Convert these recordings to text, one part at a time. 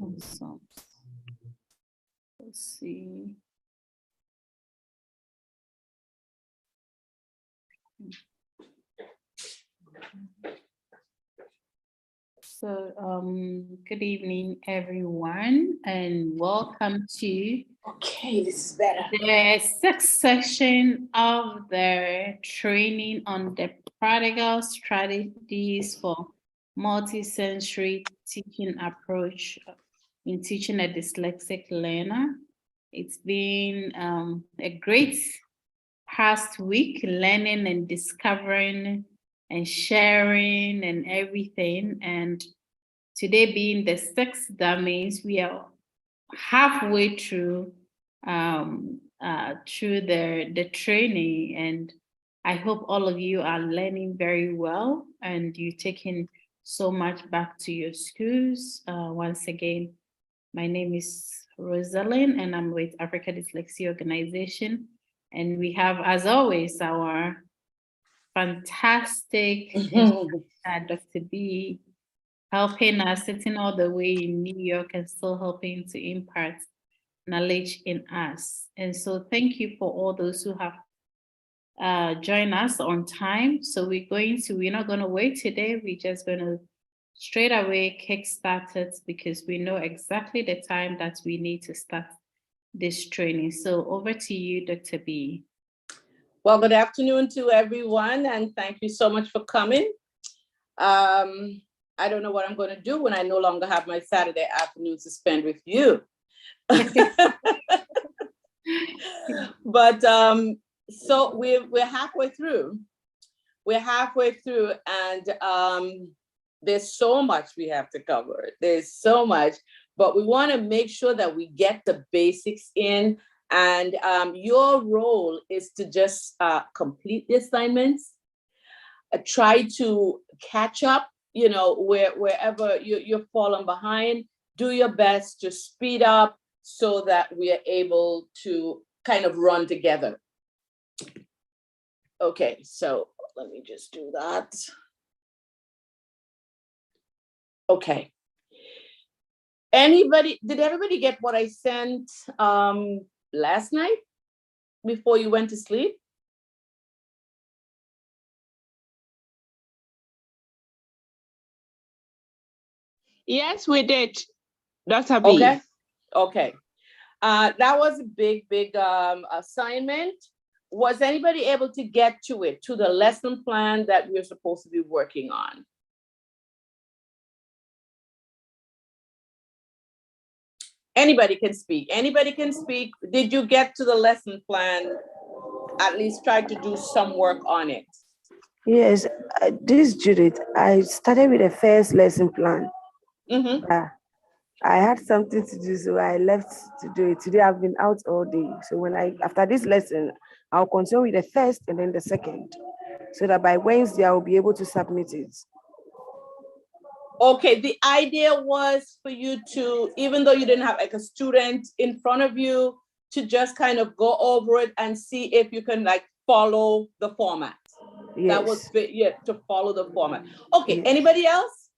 Awesome. Let's see. So, good evening, everyone, and welcome to Okay, this is better. the sixth session of the training on the practical strategies for multi-sensory teaching approach in teaching a dyslexic learner. It's been a great past week learning and discovering and sharing and everything. And today being the sixth, that means we are halfway through the training, and I hope all of you are learning very well and you're taking so much back to your schools. Once again, my name is Rosalind and I'm with Africa Dyslexia Organization, and we have, as always, our fantastic Dr. B helping us, sitting all the way in New York and still helping to impart knowledge in us. And so thank you for all those who have joined us on time. So we're not going to wait today. We're just going to straight away kickstart it because we know exactly the time that we need to start this training. So over to you, Dr. B. Well, good afternoon to everyone, and thank you so much for coming. I don't know what I'm going to do when I no longer have my Saturday afternoon to spend with you. But so we're halfway through. We're halfway through, and there's so much we have to cover. There's so much, but we want to make sure that we get the basics in. And your role is to just complete the assignments, try to catch up, wherever you're falling behind. Do your best to speed up so that we are able to kind of run together. Okay, so let me just do that. Okay. Did everybody get what I sent last night before you went to sleep? Yes, we did, Dr. B. Okay. That was a big assignment. Was anybody able to get to it, to the lesson plan that we're supposed to be working on? Anybody can speak. Anybody can speak. Did you get to the lesson plan? At least try to do some work on it. Yes, this is Judith. I started with the first lesson plan. I had something to do, so I left to do it. Today I've been out all day. So after this lesson, I'll continue with the first and then the second, so that by Wednesday I will be able to submit it. Okay, the idea was for you to, even though you didn't have like a student in front of you, to just kind of go over it and see if you can like follow the format. Yes. That was to follow the format. Okay, Yes. Anybody else?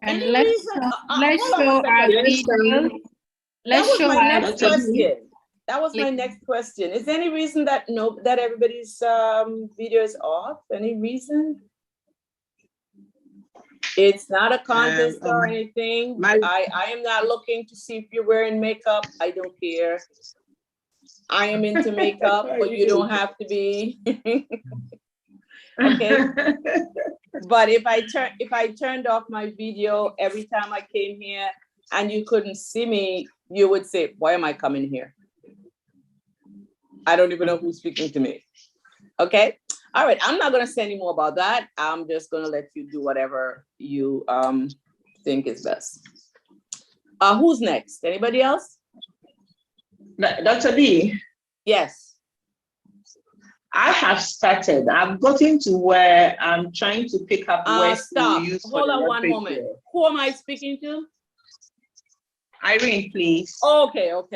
And let's show our video. That was my next question. That was my next question. Is there any reason that everybody's video is off? Any reason? It's not a contest or anything. I am not looking to see if you're wearing makeup. I don't care. I am into makeup, but you don't have to be. Okay. But if I turned off my video every time I came here and you couldn't see me, you would say, why am I coming here? I don't even know who's speaking to me. Okay. All right. I'm not going to say any more about that. I'm just going to let you do whatever you think is best. Who's next? Anybody else? Dr. B. Yes. I have started. I've gotten to where I'm trying to pick up words stop. to use. Hold on one moment. Who am I speaking to? Irene, please. Okay. Go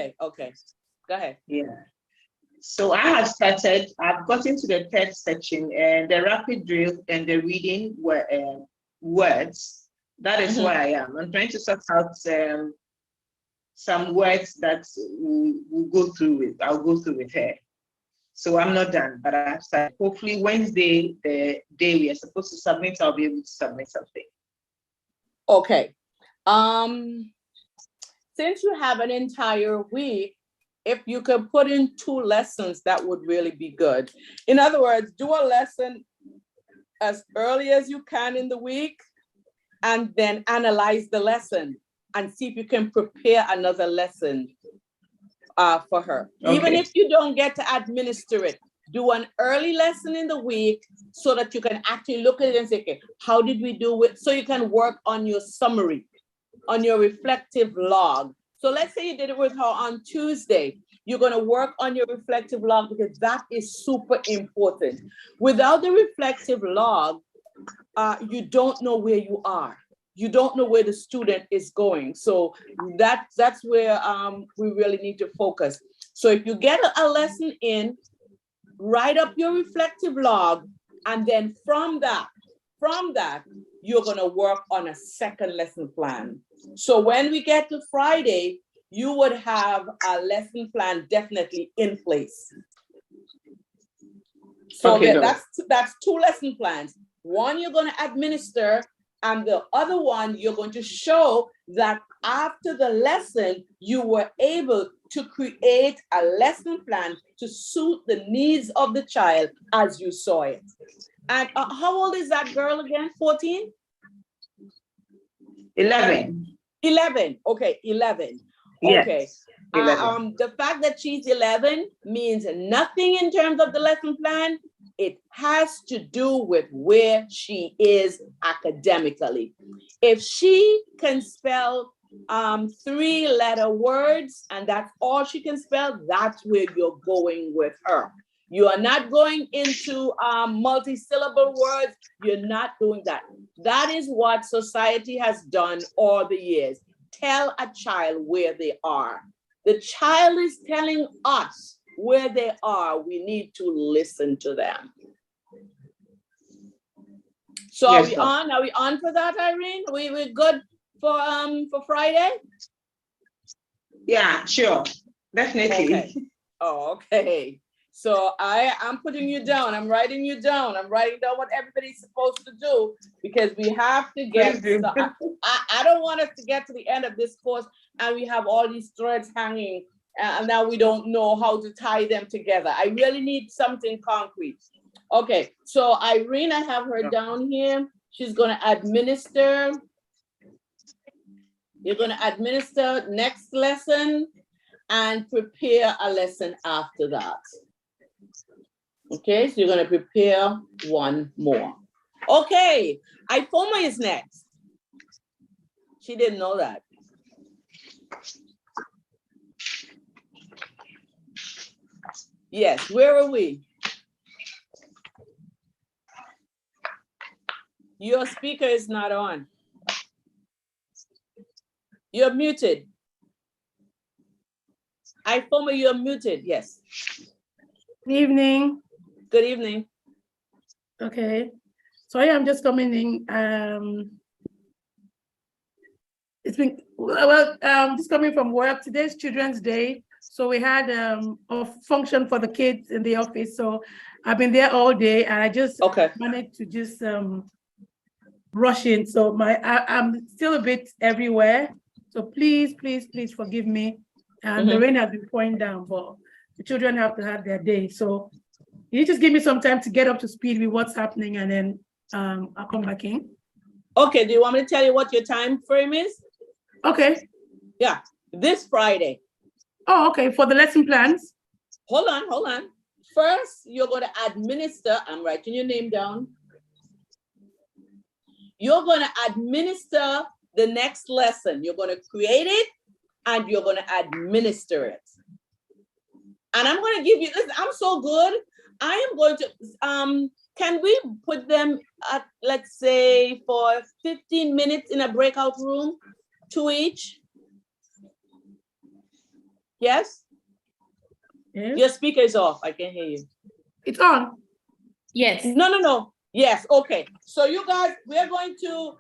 ahead. Yeah. So I have started. I've gotten to the third section, and the rapid drill and the reading were words. That is Mhm. where I am. I'm trying to sort out some words that we'll go through with. I'll go through with her. So I'm not done, but I've started. Hopefully Wednesday, the day we are supposed to submit, I'll be able to submit something. Okay. Since you have an entire week, if you could put in 2 lessons, that would really be good. In other words, do a lesson as early as you can in the week, and then analyze the lesson and see if you can prepare another lesson for her. Even Okay. if you don't get to administer it, do an early lesson in the week so that you can actually look at it and say, okay, how did we do it? So you can work on your summary, on your reflective log. So let's say you did it with her on Tuesday. You're going to work on your reflective log because that is super important. Without the reflective log, you don't know where you are. You don't know where the student is going. So that's where we really need to focus. So if you get a lesson in, write up your reflective log, and then from that, you're gonna work on a second lesson plan. So when we get to Friday, you would have a lesson plan definitely in place. So Okay, that's 2 lesson plans. One you're going to administer, and the other one you're going to show that after the lesson, you were able to create a lesson plan to suit the needs of the child as you saw it. And how old is that girl again? 14? 11. 11. Okay, 11. Yes, Okay. 11. The fact that she's 11 means nothing in terms of the lesson plan. It has to do with where she is academically. If she can spell 3-letter words and that's all she can spell, that's where you're going with her. You are not going into multi-syllable words. You're not doing that. That is what society has done all the years. Tell a child where they are. The child is telling us where they are. We need to listen to them. So Yes, are we ma'am. on? Are we on for that, Irene? We're good for Friday? Yeah, sure. Definitely. Okay. Oh, okay. So I'm putting you down. I'm writing you down. I'm writing down what everybody's supposed to do because we have to get. Please do. So I don't want us to get to the end of this course and we have all these threads hanging and now we don't know how to tie them together. I really need something concrete. Okay, so Irene, I have her down here. She's going to administer. You're going to administer next lesson and prepare a lesson after that. Okay, so you're going to prepare one more. Okay, Ifoma is next. She didn't know that. Yes, where are we? Your speaker is not on. You're muted. Ifoma, you're muted, yes. Good evening. Good evening. Okay. Sorry, I'm just coming in. It's been, just coming from work. Today's Children's Day. So we had a function for the kids in the office. So I've been there all day and I just managed to just rush in. So I'm still a bit everywhere. So please forgive me. And the rain has been pouring down, but the children have to have their day. So you just give me some time to get up to speed with what's happening and then I'll come back in. Okay, do you want me to tell you what your time frame is? Okay. Yeah, this Friday. Oh, okay, for the lesson plans. Hold on. First, you're going to administer, I'm writing your name down. You're going to administer the next lesson. You're going to create it and you're going to administer it. And I'm going to give you, listen, I'm so good. I am going to, can we put them at, let's say, for 15 minutes in a breakout room, 2 each? Yes? Yes. Your speaker is off. I can't hear you. It's on. Yes. No. Yes, okay. So you guys, we're going to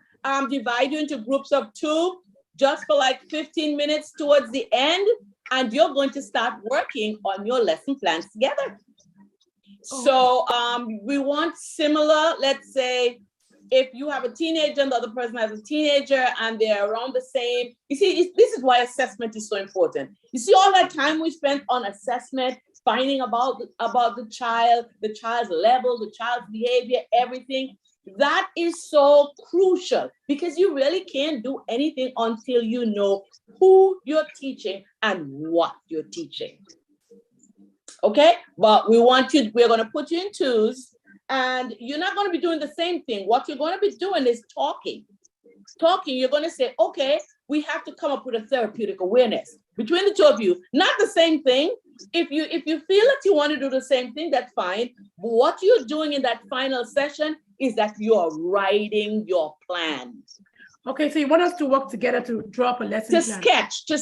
divide you into groups of 2, just for like 15 minutes towards the end, and you're going to start working on your lesson plans together. So we want similar, let's say, if you have a teenager and the other person has a teenager and they're around the same, you see, this is why assessment is so important. You see all that time we spent on assessment, finding about the child's level, the child's behavior, everything. That is so crucial, because you really can't do anything until you know who you're teaching and what you're teaching. Okay, but we're going to put you in 2s, and you're not going to be doing the same thing. What you're going to be doing is talking. You're going to say, okay, we have to come up with a therapeutic awareness between the 2 of you. Not the same thing. If you feel that you want to do the same thing, that's fine. But what you're doing in that final session is that you're writing your plan. Okay, so you want us to work together to draw up a lesson plan. To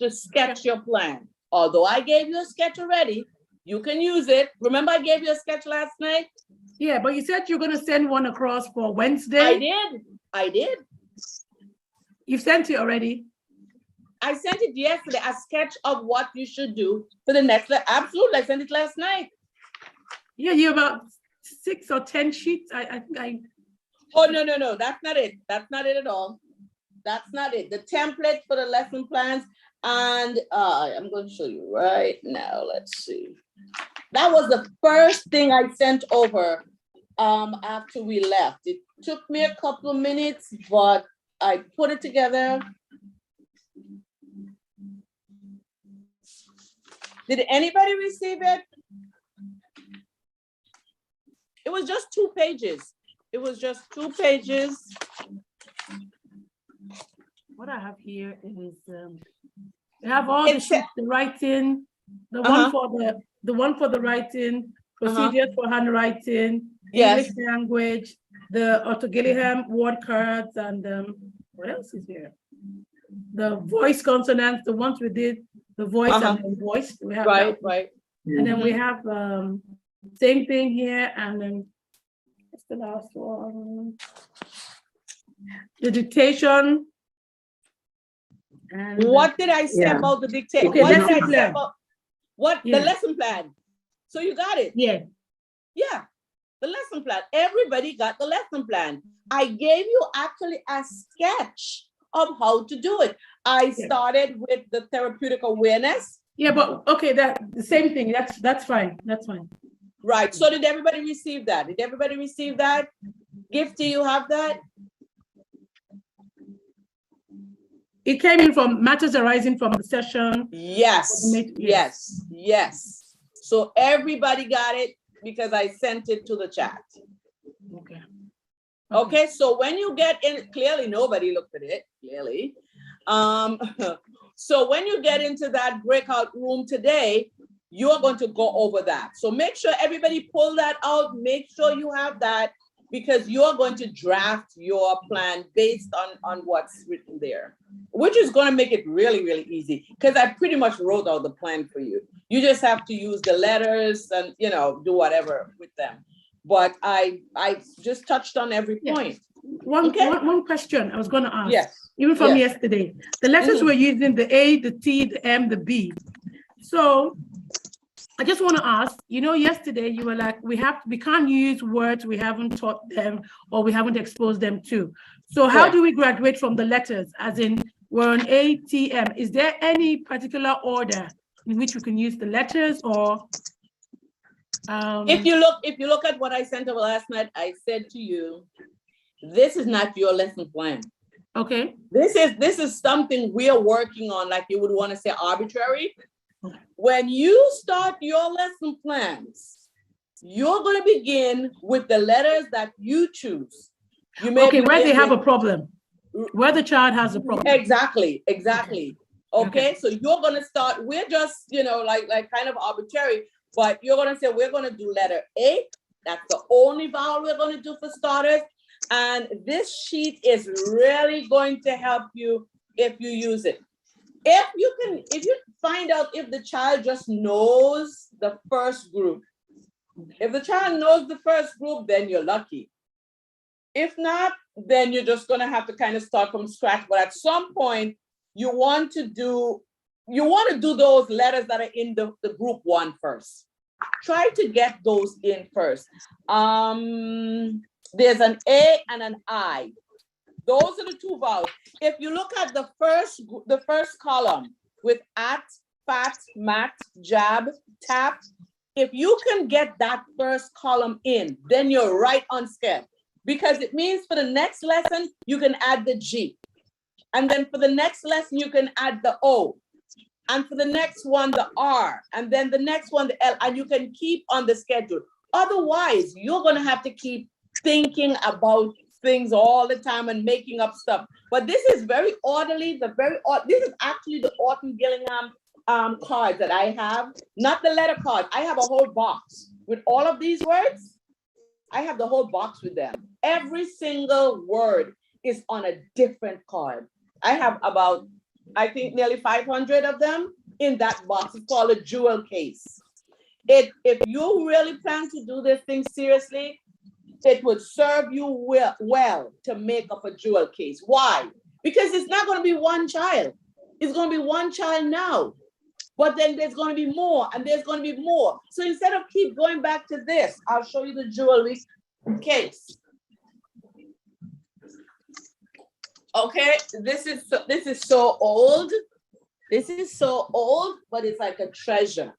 sketch your plan. Although I gave you a sketch already, you can use it. Remember I gave you a sketch last night? Yeah, but you said you're going to send one across for Wednesday. I did. You've sent it already? I sent it yesterday, a sketch of what you should do for the next, absolutely, I sent it last night. Yeah, you about 6 or 10 sheets. Oh, no, that's not it. That's not it at all. That's not it. The template for the lesson plans, and I'm going to show you right now. Let's see. That was the first thing I sent over after we left. It took me a couple of minutes, but I put it together. Did anybody receive it? It was just 2 pages. It was just 2 pages. What I have here is I have all the sheets, the writing, the one for the writing, procedures for handwriting, English language, the Otto Gillingham word cards, and what else is here? The voice consonants, the ones we did, the voice and the voice. We have right. And then we have same thing here, and then what's the last one? The dictation. And what did I say about the dictation? Okay, what did I say about the lesson plan? So you got it? Yeah, the lesson plan. Everybody got the lesson plan. I gave you actually a sketch of how to do it. I started with the therapeutic awareness. Yeah, but okay, that the same thing. That's fine. That's fine. Right. So did everybody receive that? Did everybody receive that? Gifty, you have that? It came in from matters arising from the session. Yes. So everybody got it because I sent it to the chat. Okay, so when you get in, clearly nobody looked at it, clearly. So when you get into that breakout room today, you're going to go over that. So make sure everybody pull that out, make sure you have that, because you're going to draft your plan based on what's written there, which is going to make it really, really easy, because I pretty much wrote out the plan for you. You just have to use the letters and, do whatever with them. But I just touched on every point. One question I was going to ask, even from yesterday. The letters were using the A, the T, the M, the B. So I just want to ask, yesterday you were like, we can't use words we haven't taught them or we haven't exposed them to. So how do we graduate from the letters? As in, we're on A, T, M. Is there any particular order in which we can use the letters, or? If you look at what I sent over last night, I said to you, this is not your lesson plan. Okay. This is something we are working on, like you would want to say arbitrary. When you start your lesson plans, you're going to begin with the letters that you choose. Where they have a problem, where the child has a problem. Exactly. Okay, so you're going to start, we're just, like kind of arbitrary, but you're going to say, we're going to do letter A. That's the only vowel we're going to do for starters. And this sheet is really going to help you if you use it. If you find out if the child just knows the first group. If the child knows the first group, then you're lucky. If not, then you're just gonna have to kind of start from scratch. But at some point, you want to do those letters that are in the group 1 first. Try to get those in first. There's an A and an I. Those are the 2 vowels. If you look at the first column with at, fat, mat, jab, tap, if you can get that first column in, then you're right on schedule. Because it means for the next lesson, you can add the G. And then for the next lesson, you can add the O. And for the next one, the R. And then the next one, the L. And you can keep on the schedule. Otherwise, you're going to have to keep thinking about things all the time and making up stuff. But this is very orderly. This is actually the Orton Gillingham cards that I have. Not the letter cards. I have a whole box with all of these words. I have the whole box with them. Every single word is on a different card. I have about, I think, nearly 500 of them in that box. It's called a jewel case. If you really plan to do this thing seriously, it would serve you well to make up a jewel case. Why? Because it's not going to be one child. It's going to be one child now. But then there's going to be more, and there's going to be more. So instead of keep going back to this, I'll show you the jewelry case. Okay, this is so old. This is so old, but it's like a treasure.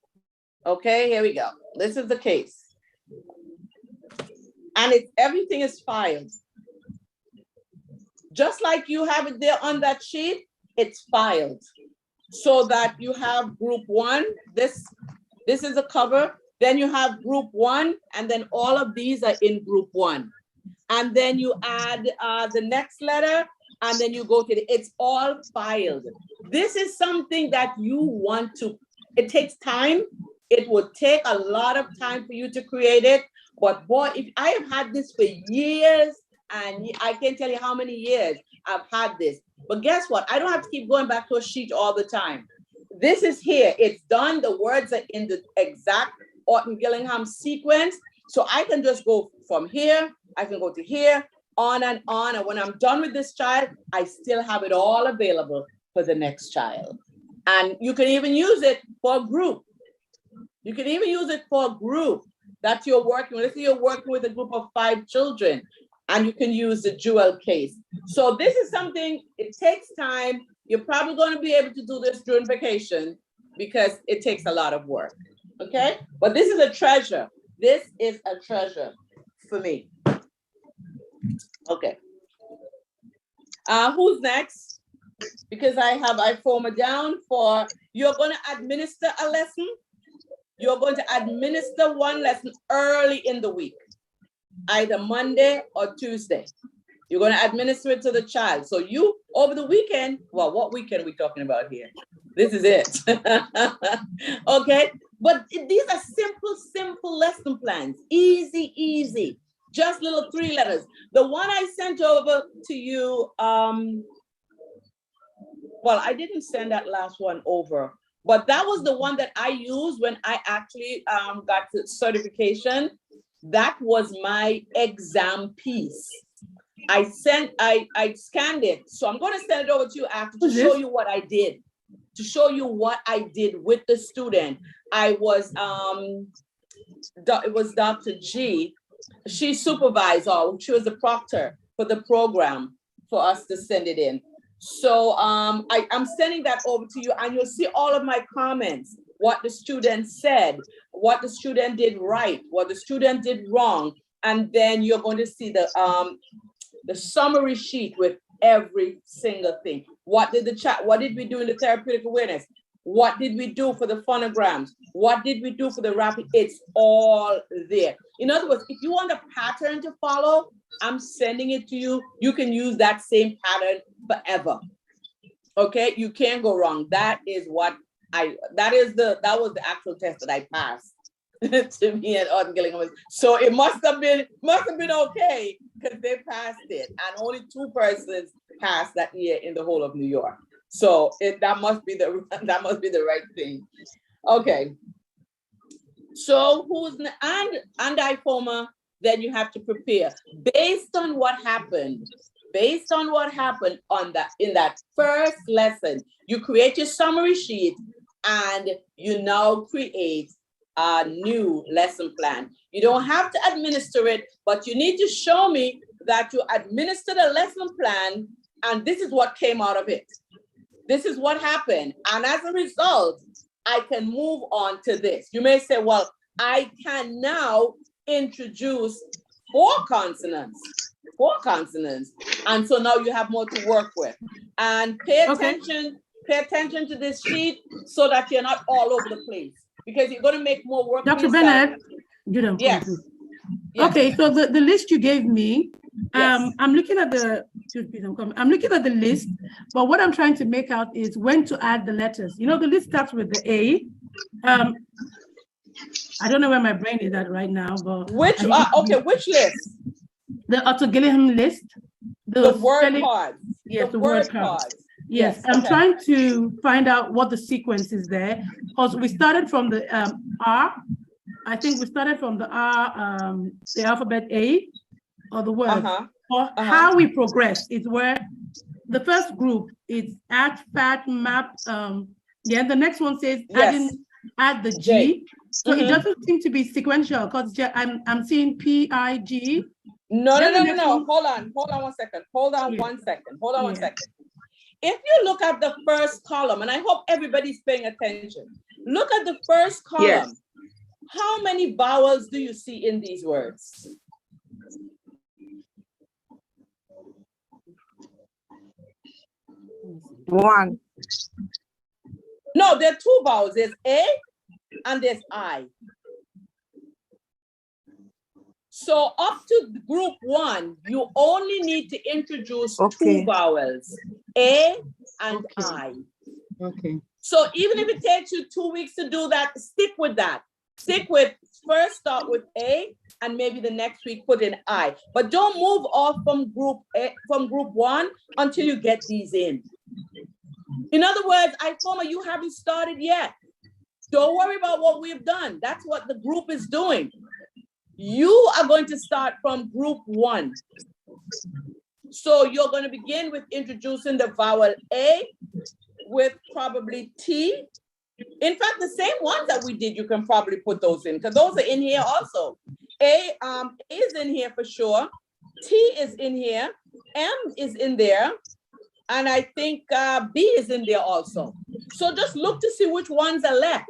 Okay, here we go. This is the case. And everything is filed. Just like you have it there on that sheet, it's filed. So that you have group 1, this is a cover, then you have group 1, and then all of these are in group 1. And then you add the next letter, and then you go to it's all filed. This is something that you want to, it takes time. It would take a lot of time for you to create it. But boy, if I have had this for years, and I can't tell you how many years I've had this. But guess what? I don't have to keep going back to a sheet all the time. This is here. It's done. The words are in the exact Orton Gillingham sequence. So I can just go from here. I can go to here, on and on. And when I'm done with this child, I still have it all available for the next child. And you can even use it for a group. You can even use it for a group that you're working with. Let's say you're working with a group of 5 children. And you can use the jewel case. So this is something, it takes time. You're probably going to be able to do this during vacation because it takes a lot of work, okay? But this is a treasure. This is a treasure for me. Okay. Who's next? Because I form it down for, you're going to administer a lesson. You're going to administer one lesson early in the week. Either Monday or Tuesday. You're going to administer it to the child. So you, over the weekend, well, what weekend are we talking about here? This is it. Okay, but these are simple lesson plans. Easy. Just little 3 letters. The one I sent over to you, well, I didn't send that last one over, but that was the one that I used when I actually got the certification. That was my exam piece. I scanned it. So I'm going to send it over to you after to show you what I did. To show you what I did with the student. It was Dr. G. She supervised all. She was the proctor for the program for us to send it in. So I'm sending that over to you, and you'll see all of my comments. What the student said, what the student did right, what the student did wrong, and then you're going to see the summary sheet with every single thing. What did we do in the therapeutic awareness? What did we do for the phonograms? What did we do for the rapid? It's all there. In other words, if you want a pattern to follow, I'm sending it to you. You can use that same pattern forever. Okay, you can't go wrong. That was the actual test that I passed to me at Orton Gillingham. So it must have been okay because they passed it, and only 2 persons passed that year in the whole of New York. So that must be the right thing. Okay. So and IFOMA then you have to prepare based on what happened. Based on what happened in that first lesson, you create your summary sheet and you now create a new lesson plan. You don't have to administer it, but you need to show me that you administered a lesson plan and this is what came out of it. This is what happened. And as a result, I can move on to this. You may say, well, I can now introduce 4 consonants. 4 consonants. And so now you have more to work with. And pay attention to this sheet so that you're not all over the place, because you're going to make more work. Dr. Bennett, you know. Yes. Okay, so the list you gave me, Yes. I'm looking at the list, but what I'm trying to make out is when to add the letters. You know, the list starts with the A. I don't know where my brain is at right now, but which list? The Otto Gillingham list. The word cards. Yes, the word cards. Yes, I'm trying to find out what the sequence is there, because we started from the R. I think we started from the R, the alphabet A, or the word. How we progress is where the first group is add, fat, map. The next one says add the G. So it doesn't seem to be sequential, because I'm seeing P-I-G. No. Hold on 1 second. Hold on 1 second. Hold on 1 second. If you look at the first column, and I hope everybody's paying attention, look at the first column. Yes. How many vowels do you see in these words? One. No, there are 2 vowels. There's A and there's I. So up to group 1, you only need to introduce 2 vowels, A and I. Okay. So even if it takes you 2 weeks to do that, stick with that. Stick with, first start with A and maybe the next week put in I. But don't move off from group 1 until you get these in. In other words, you haven't started yet. Don't worry about what we've done. That's what the group is doing. You are going to start from group 1. So you're going to begin with introducing the vowel A with probably T. In fact, the same ones that we did, you can probably put those in, because those are in here also. A is in here for sure. T is in here. M is in there. And I think B is in there also. So just look to see which ones are left.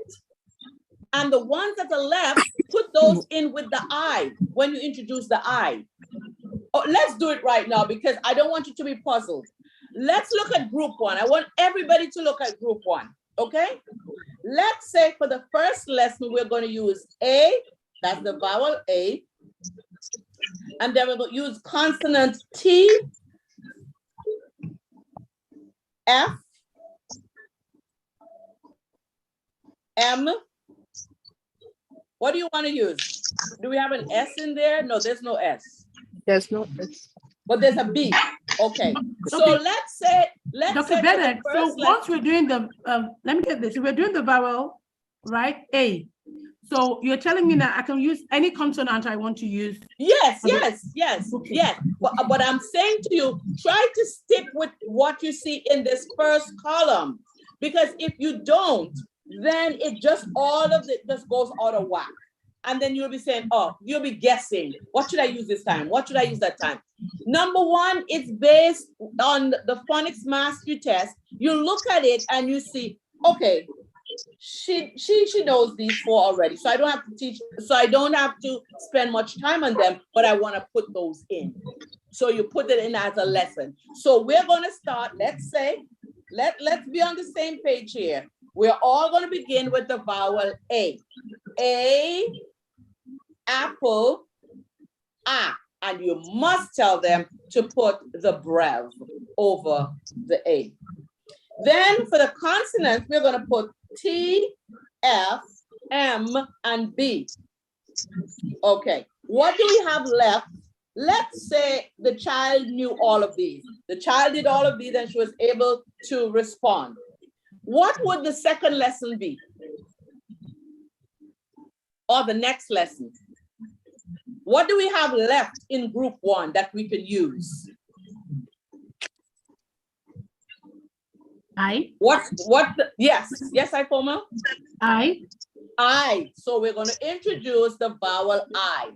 And the ones that are left, put those in with the I when you introduce the I. Oh, let's do it right now, because I don't want you to be puzzled. Let's look at group 1. I want everybody to look at group 1, okay? Let's say for the first lesson, we're going to use A, that's the vowel A. And then we're going to use consonant T, F, M. What do you want to use? Do we have an S in there? No, there's no S. There's no S. But there's a B. Okay. So let's say Dr. Bennett, so once we're doing the, let me get this. We're doing the vowel, right? A. So you're telling me that I can use any consonant I want to use? Yes. But I'm saying to you, try to stick with what you see in this first column. Because if you don't, then it just, all of it just goes out of whack. And then you'll be saying, oh, you'll be guessing. What should I use this time? What should I use that time? Number 1, it's based on the phonics mastery test. You look at it and you see, okay, she knows these 4 already. So I don't have to teach, so I don't have to spend much time on them, but I want to put those in. So you put it in as a lesson. So we're going to start, let's say, let's be on the same page here. We're all going to begin with the vowel A. A, apple, A. And you must tell them to put the brev over the A. Then for the consonants, we're going to put T, F, M, and B. Okay, what do we have left? Let's say the child knew all of these. The child did all of these and she was able to respond. What would the second lesson be? Or the next lesson? What do we have left in group 1 that we can use? Yes, Ifoma? I. So we're going to introduce the vowel I.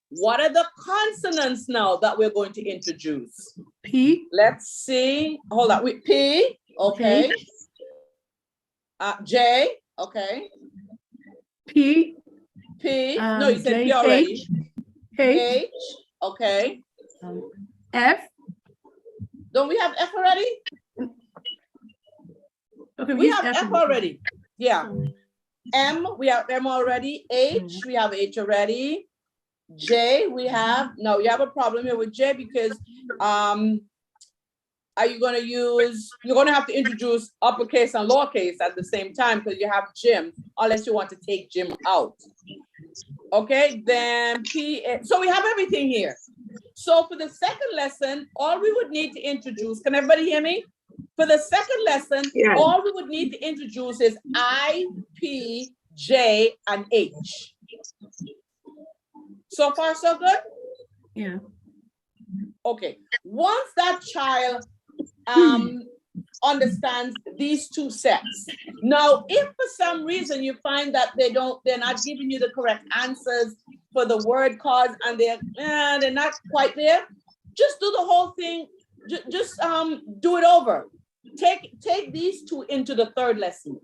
What are the consonants now that we're going to introduce? P. Let's see. Hold on. With P. Okay. J. Okay. P. No, you said P already. H. Okay. F. Don't we have F already? Okay, we have F already. Yeah. M, we have M already. H, we have H already. J, we have, no, you have a problem here with J because are you going to use, you're going to have to introduce uppercase and lowercase at the same time because you have Jim, unless you want to take Jim out. Okay, then P, so we have everything here. So for the second lesson, all we would need to introduce, can everybody hear me? For the second lesson, all we would need to introduce is I, P, J, and H. So far, so good? Yeah. Okay. Once that child understands these two sets. Now, if for some reason you find that they're not giving you the correct answers for the word cards and they're not quite there, just do the whole thing. Just do it over. Take these two into the third lesson.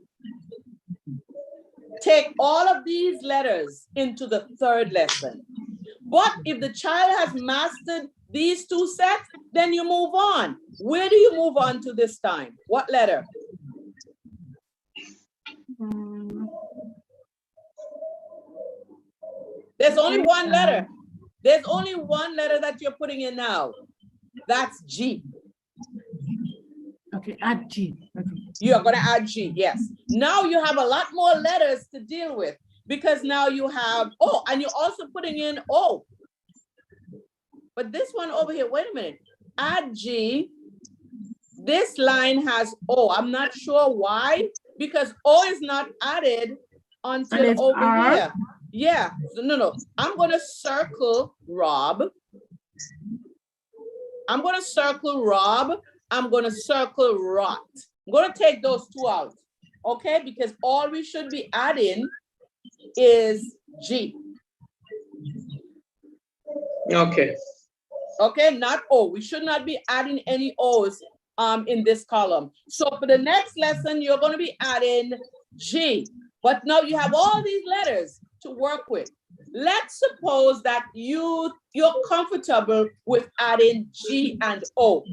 Take all of these letters into the third lesson. But if the child has mastered these two sets, then you move on. Where do you move on to this time? What letter? There's only one letter. There's only one letter that you're putting in now. That's G. Okay, add G. Okay. You are going to add G, yes. Now you have a lot more letters to deal with because now you have O, and you're also putting in O. But this one over here, wait a minute. Add G. This line has O. I'm not sure why, because O is not added until over R? here. Yeah, no. I'm going to circle Rob. I'm going to circle Rob. I'm going to circle Rot. I'm going to take those two out, okay? Because all we should be adding is G. Okay. Okay, not O. We should not be adding any O's in this column. So for the next lesson, you're going to be adding G. But now you have all these letters to work with. Let's suppose that you're comfortable with adding G and O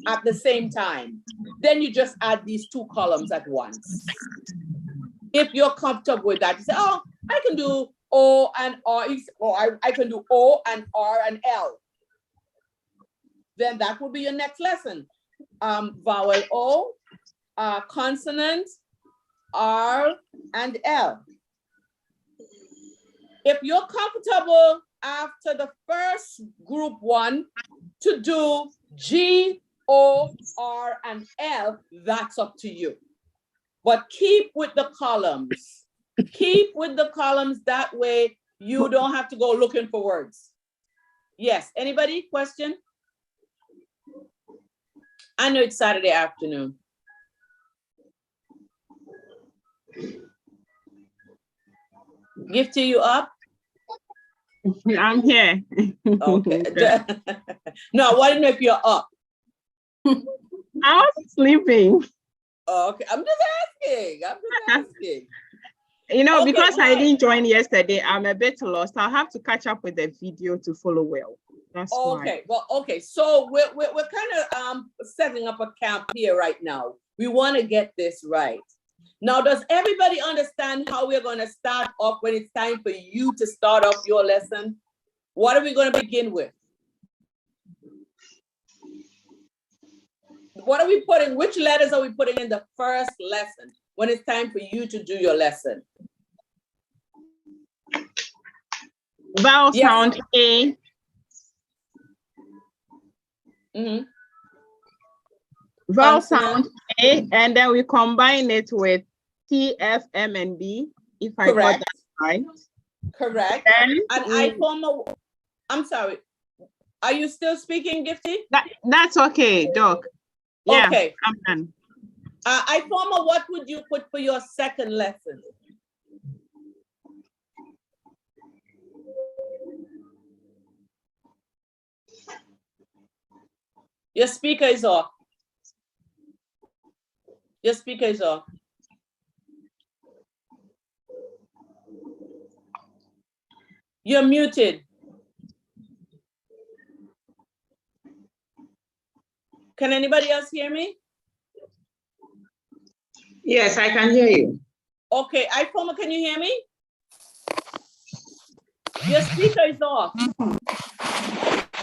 at the same time. Then you just add these two columns at once. If you're comfortable with that, you say, oh, I can do O and R, or I can do O and R and L. Then that will be your next lesson. Vowel O, consonant, R, and L. If you're comfortable after the first group 1 to do G, O, R, and L, that's up to you. But keep with the columns. Keep with the columns, that way you don't have to go looking for words. Yes, anybody, question? I know it's Saturday afternoon. Gifty, you up? I'm here. Okay. No, I want to know if you're up. I was sleeping. Okay, I'm just asking. You know, Okay, because I didn't join yesterday, I'm a bit lost. I'll have to catch up with the video to follow well. That's okay. why. Well, okay. So we're kind of setting up a camp here right now. We want to get this right. Now, does everybody understand how we're going to start off when it's time for you to start off your lesson? What are we going to begin with? What are we putting? Which letters are we putting in the first lesson when it's time for you to do your lesson? Vowel sound A. Mm-hmm. Vowel sound A, and then we combine it with T, F, M, and B, if I got that right. Correct. Then and I form a, I'm sorry. Are you still speaking, Gifty? That's okay, Doc. Yeah, okay. I'm done. Ifoma, what would you put for your second lesson? Your speaker is off. Your speaker is off. You're muted. Can anybody else hear me? Yes, I can hear you. Okay, Ifoma, can you hear me? Your speaker is off.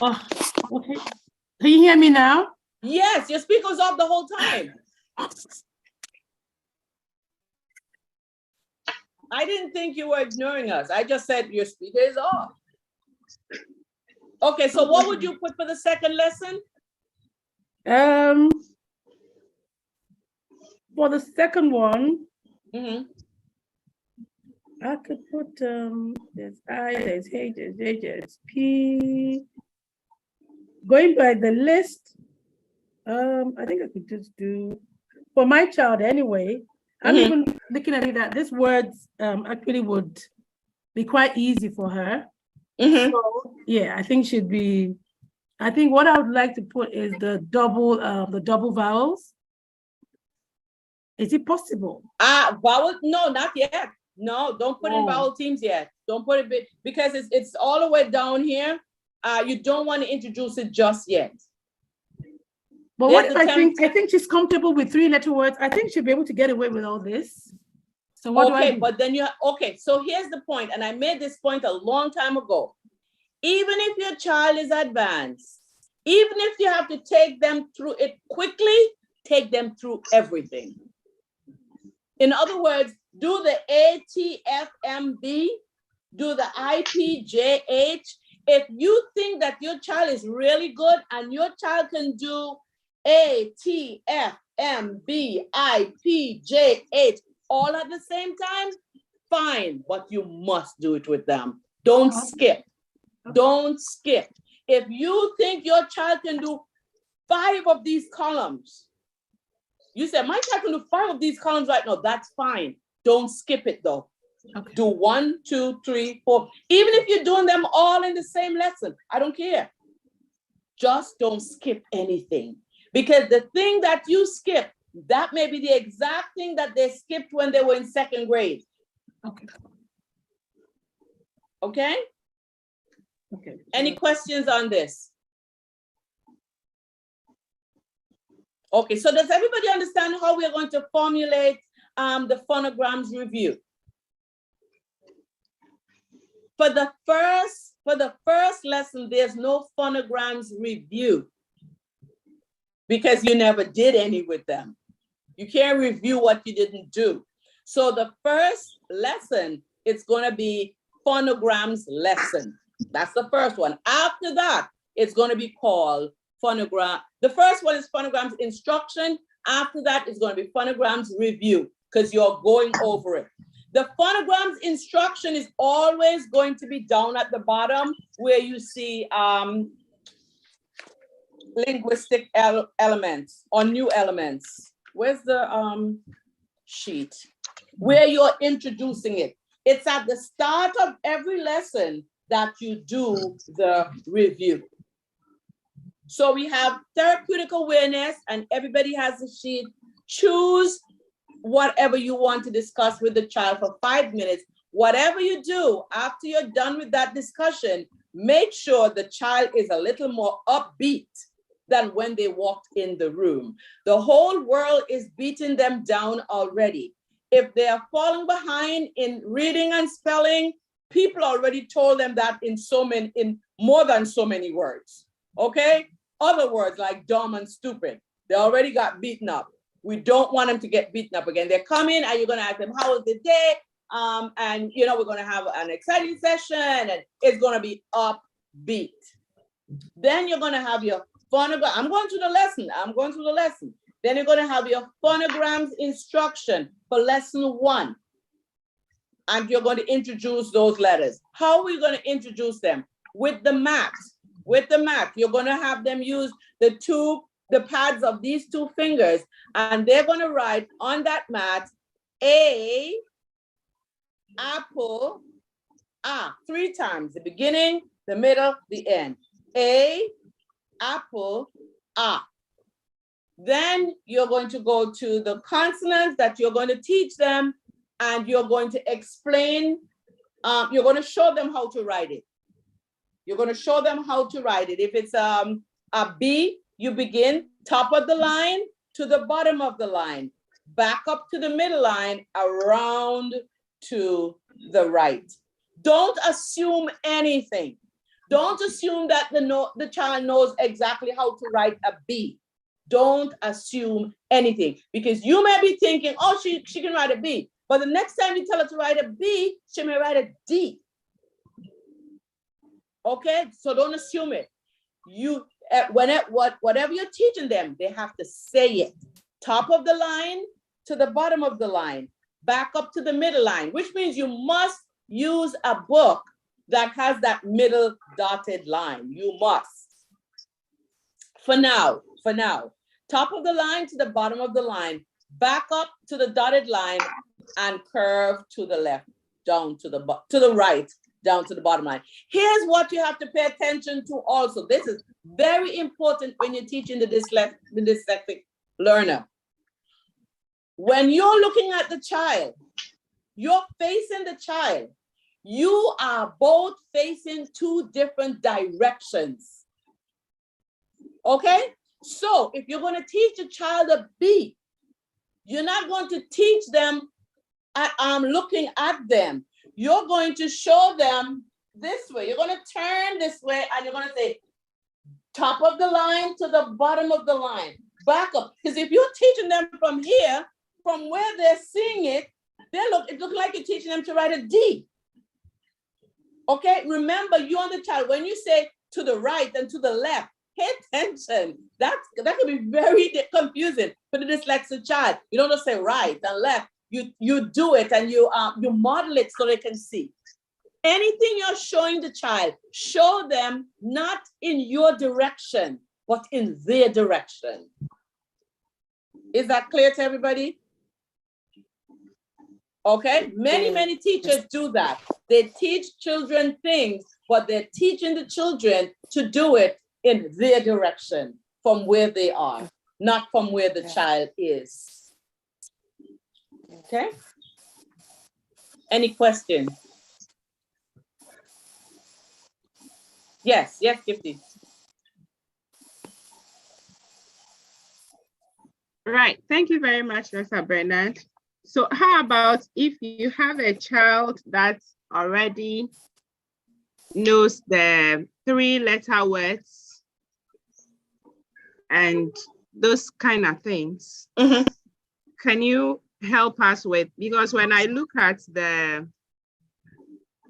Oh, okay. Can you hear me now? Yes, your speaker's off the whole time. I didn't think you were ignoring us. I just said your speaker is off. Okay, so what would you put for the second lesson? For the second one, Mm-hmm. I could put there's I, there's H, there's J, there's P. Going by the list, I think I could just do for my child anyway. I'm even looking at it that this words actually would be quite easy for her. So yeah, I think should be. I think what I would like to put is the double vowels. Is it possible? Vowel? No, not yet. No, don't put in vowel teams yet. Don't put it because it's all the way down here. You don't want to introduce it just yet. But what if I think she's comfortable with 3-letter words? I think she'll be able to get away with all this. So what do I do? But then so here's the point, and I made this point a long time ago. Even if your child is advanced, even if you have to take them through it quickly, take them through everything. In other words, do the ATFMB, do the IPJH. If you think that your child is really good and your child can do ATFMB, IPJH all at the same time, fine, but you must do it with them. Don't skip. Don't skip. If you think your child can do 5 of these columns, you said, my child can do 5 of these columns right now, that's fine. Don't skip it though. Okay. Do 1, 2, 3, 4. Even if you're doing them all in the same lesson, I don't care. Just don't skip anything. Because the thing that you skip, that may be the exact thing that they skipped when they were in 2nd grade. Okay. Okay? Okay. Any questions on this? Okay, so does everybody understand how we are going to formulate the phonograms review? For the first lesson, there's no phonograms review because you never did any with them. You can't review what you didn't do. So the first lesson, it's going to be phonograms lesson. That's the first one. After that, it's going to be called phonogram. The first one is phonograms instruction. After that, it's going to be phonograms review because you're going over it. The phonograms instruction is always going to be down at the bottom where you see linguistic elements or new elements. Where's the sheet? Where you're introducing it. It's at the start of every lesson that you do the review. So we have therapeutic awareness and everybody has a sheet. Choose whatever you want to discuss with the child for 5 minutes. Whatever you do, after you're done with that discussion, make sure the child is a little more upbeat than when they walked in the room. The whole world is beating them down already. If they are falling behind in reading and spelling, people already told them that in more than so many words, okay? Other words like dumb and stupid, they already got beaten up. We don't want them to get beaten up again. They're coming and you're gonna ask them, how was the day? And we're gonna have an exciting session and it's gonna be upbeat. Then you're gonna have your phonogram. I'm going through the lesson. Then you're gonna have your phonograms instruction for lesson 1. And you're going to introduce those letters. How are we going to introduce them? with the mat, you're going to have them use the pads of these two fingers, and they're going to write on that mat, A, apple, 3 times, the beginning, the middle, the end. A, apple, Then you're going to go to the consonants that you're going to teach them, and you're going to explain, you're going to show them how to write it. You're going to show them how to write it. If it's a B, you begin top of the line to the bottom of the line, back up to the middle line, around to the right. Don't assume anything. Don't assume that the child knows exactly how to write a B. Don't assume anything, because you may be thinking, oh, she can write a B, but the next time you tell her to write a B, she may write a D. Okay, so don't assume it. Whatever you're teaching them, they have to say it. Top of the line to the bottom of the line, back up to the middle line, which means you must use a book that has that middle dotted line. You must. For now. Top of the line to the bottom of the line, back up to the dotted line, and curve to the left, down to the right, down to the bottom line. Here's what you have to pay attention to also. This is very important when you're teaching the dyslexic learner. When you're looking at the child, you're facing the child. You are both facing 2 different directions. Okay? So if you're going to teach a child a B, you're not going to teach them looking at them. You're going to show them this way. You're going to turn this way, and you're going to say top of the line to the bottom of the line, back up. Because if you're teaching them from here, from where they're seeing it, it looks like you're teaching them to write a D. Okay, remember, you and the child, when you say to the right and to the left, pay attention. That can be very confusing for the dyslexic child. You don't just say right and left. You do it, and you model it so they can see. Anything you're showing the child, show them not in your direction, but in their direction. Is that clear to everybody? Okay, many teachers do that. They teach children things, but they're teaching the children to do it in their direction, from where they are, not from where the child is. Okay? Any questions? Yes, Gifty. Right. Thank you very much, Dr. Bernard. So how about if you have a child that already knows the 3-letter words and those kind of things? Mm-hmm. Can you help us with, because when I look at I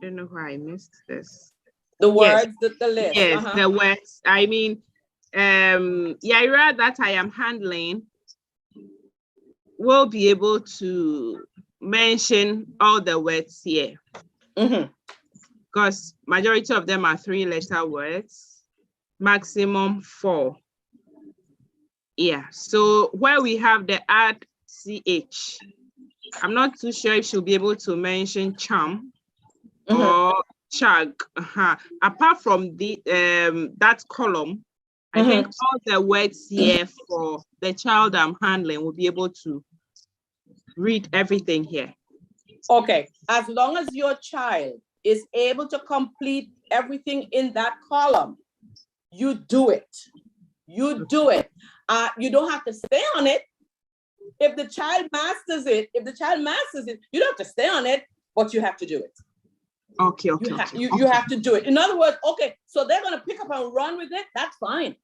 don't know why I missed this. The words, yes. the list. Yes, the words. I mean, Yaira that I am handling will be able to mention all the words here. Because majority of them are 3-letter words, maximum 4. Yeah, so where we have the add CH, I'm not too sure if she'll be able to mention charm or chug. Apart from the that column, I think all the words here for the child I'm handling will be able to read everything here. Okay, as long as your child is able to complete everything in that column, you do it. You do it. You don't have to stay on it. If the child masters it, you don't have to stay on it, but you have to do it. Okay. You have to do it. In other words, okay, so they're going to pick up and run with it. That's fine.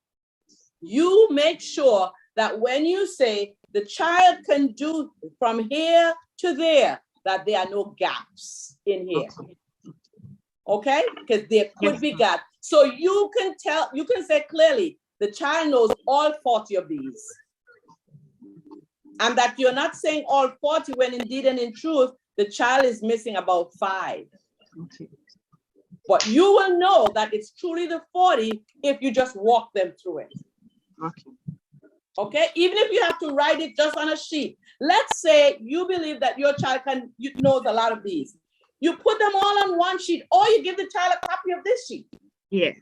You make sure that when you say the child can do from here to there, that there are no gaps in here. Okay? Because there could be gaps. So you can say clearly, the child knows all 40 of these. And that you're not saying all 40 when indeed and in truth, the child is missing about 5. Okay. But you will know that it's truly the 40 if you just walk them through it. Okay. Okay, even if you have to write it just on a sheet. Let's say you believe that your child knows a lot of these. You put them all on one sheet, or you give the child a copy of this sheet. Yes.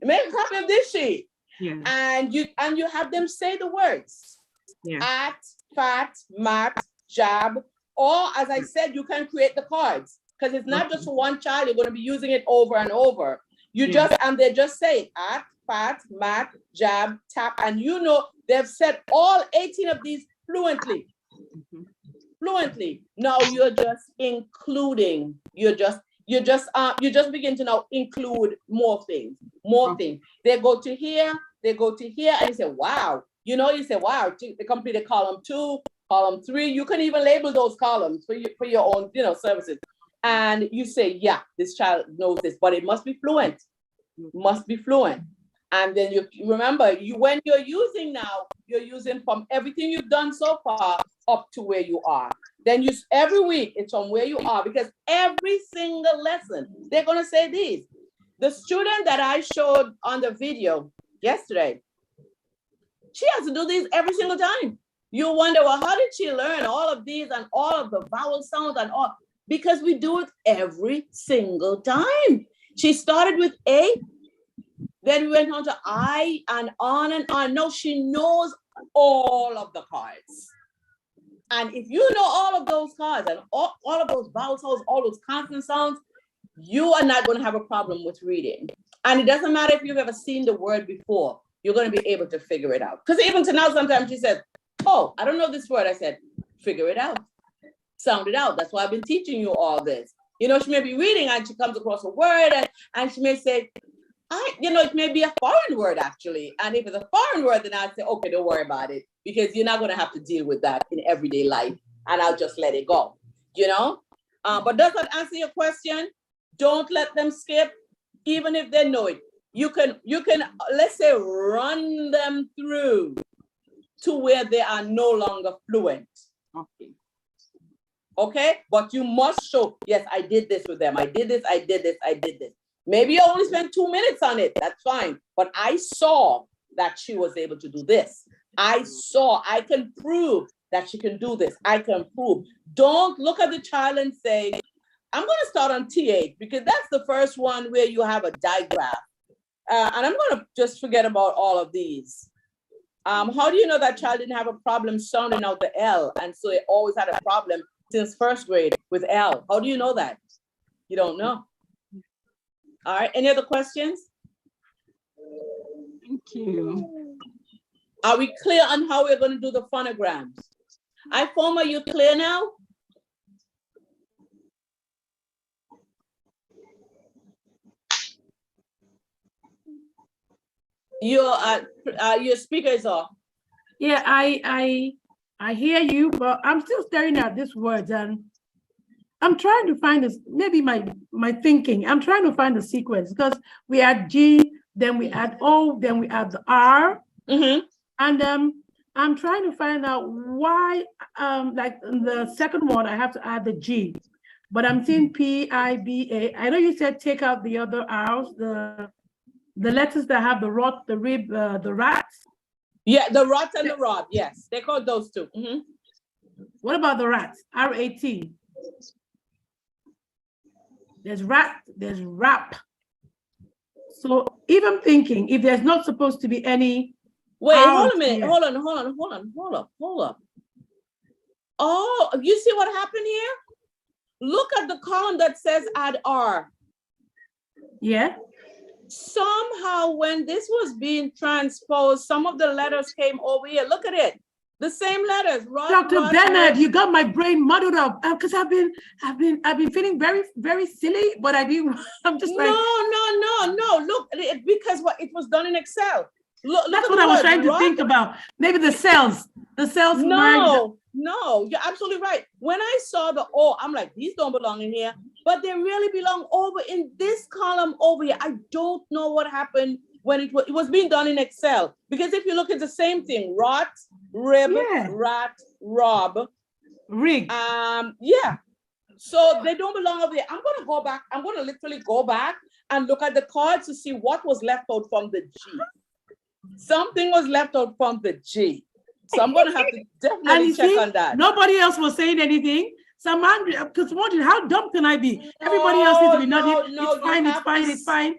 Make a copy of this sheet. Yeah. And you have them say the words. Yeah. At, fat, mat, jab, or as I said, you can create the cards because it's not just for one child. You're going to be using it over and over. They just say at, fat, mat, jab, tap, and you know they've said all 18 of these fluently. Fluently. Now you're just including. You just begin to now include more things. They go to here, and you say, wow. You say, wow, they completed column 2, column 3. You can even label those columns for your own, services. And you say, yeah, this child knows this, but it must be fluent. Must be fluent. And then you remember, when you're using now, you're using from everything you've done so far up to where you are. Then every week it's from where you are, because every single lesson, they're going to say these. The student that I showed on the video yesterday, she has to do these every single time. You wonder, well, how did she learn all of these and all of the vowel sounds and all? Because we do it every single time. She started with A, then we went on to I, and on and on. No, she knows all of the cards. And if you know all of those cards and all of those vowel sounds, all those consonant sounds, you are not going to have a problem with reading. And it doesn't matter if you've ever seen the word before, you're going to be able to figure it out. Because even to now, sometimes she says, oh, I don't know this word. I said, figure it out. Sound it out. That's why I've been teaching you all this. She may be reading and she comes across a word and she may say, it may be a foreign word actually. And if it's a foreign word, then I'd say, okay, don't worry about it, because you're not going to have to deal with that in everyday life, and I'll just let it go, But does that answer your question? Don't let them skip, even if they know it. You can, let's say, run them through to where they are no longer fluent. Okay, but you must show, yes, I did this with them. I did this. Maybe you only spent 2 minutes on it. That's fine. But I saw that she was able to do this. I can prove that she can do this. I can prove. Don't look at the child and say, I'm going to start on T8, because that's the first one where you have a digraph. And I'm going to just forget about all of these. How do you know that child didn't have a problem sounding out the L? And so it always had a problem since first grade with L. How do you know that? You don't know. All right, any other questions? Thank you. Are we clear on how we're going to do the phonograms? iPhone, are you clear now? Your speaker is off. Yeah, I hear you, but I'm still staring at these words, and I'm trying to find this, maybe my thinking. I'm trying to find the sequence, because we add G, then we add O, then we add the R. And I'm trying to find out why, like in the second one, I have to add the G, but I'm seeing P-I-B-A. I know you said take out the other R's, the letters that have the rot, the rib, the rats. Yeah, the rot and the rob, yes. They call those two. What about the rats? R-A-T. There's rat, there's rap. So even thinking, if there's not supposed to be any. Wait, hold a minute. Hold up. Oh, you see what happened here? Look at the column that says add R. Yeah. Somehow when this was being transposed, some of the letters came over here. Look at it. The same letters. Dr. Bernard, you got my brain muddled up, because I've been feeling very, very silly, but I'm just like. No. Look, because it was done in Excel. Look, that's what I was trying to think about. Maybe the cells. No, you're absolutely right. When I saw the O, I'm like, these don't belong in here, but they really belong over in this column over here. I don't know what happened when it was being done in Excel, because if you look at the same thing, rot, rib, rat, rob, rig. Yeah. So they don't belong over there. I'm going to go back. I'm going to literally go back and look at the cards to see what was left out from the G. Something was left out from the G. So I'm going to have to definitely check on that. Nobody else was saying anything. Samantha, because wondering how dumb can I be? Everybody else needs to be nodding. No, it's fine.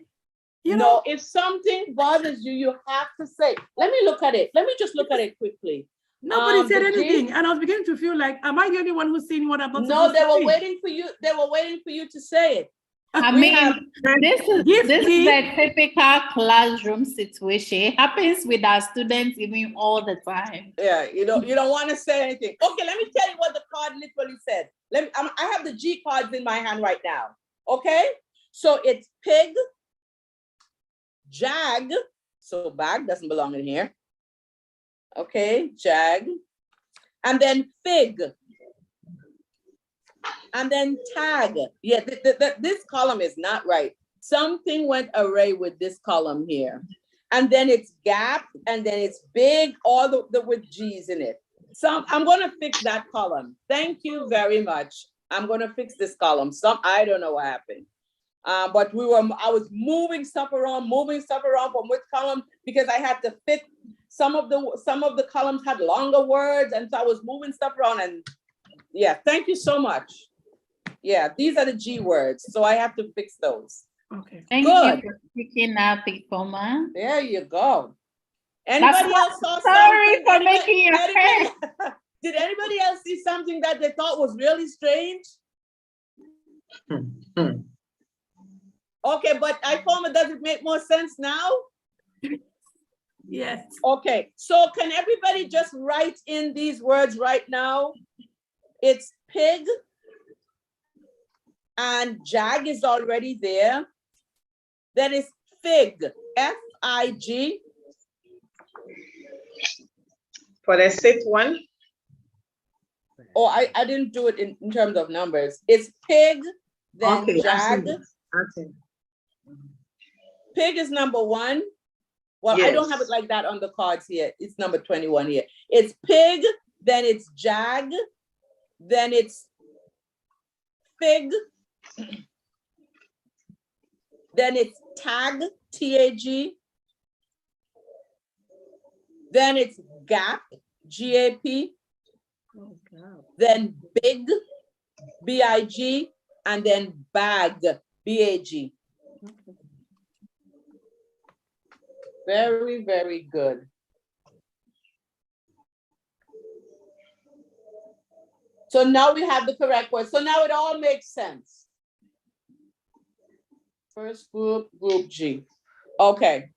You know, know, if something bothers you, you have to say. Let me look at it. Let me just look at it quickly. Nobody said anything, and I was beginning to feel like, am I the only one who's seeing what I'm not No, they were waiting for you. They were waiting for you to say it. I mean, this is a typical classroom situation. It happens with our students even all the time. Yeah, you don't want to say anything. Okay, let me tell you what the card literally said. I have the G cards in my hand right now. Okay, so it's pig, jag. So bag doesn't belong in here. Okay, jag, and then fig, and then tag. Yeah, this column is not right. Something went awry with this column here. And then it's gap, and then it's big, all the with G's in it. So I'm gonna fix that column. Thank you very much. I'm gonna fix this column. I don't know what happened. But I was moving stuff around from which column, because I had to fit some of the columns had longer words, and so I was moving stuff around. And yeah, thank you so much. Yeah, these are the G words, so I have to fix those. Okay. Thank you for picking up, Poma. There you go. Anybody else saw sorry something? for making your hair. Did anybody else see something that they thought was really strange? Okay, but Poma, does it make more sense now? Yes. Okay, so can everybody just write in these words right now? It's pig, and jag is already there. Then it's fig, F-I-G. For the sixth one? Oh, I didn't do it in terms of numbers. It's pig, then okay, jag. Okay. Pig is number 1. Well, yes. I don't have it like that on the cards here. It's number 21 here. It's pig, then it's jag, then it's fig, then it's tag, T-A-G, then it's gap, G-A-P, then big, B-I-G, and then bag, B-A-G. Very, very good. So now we have the correct word. So now it all makes sense. First group, group G. Okay.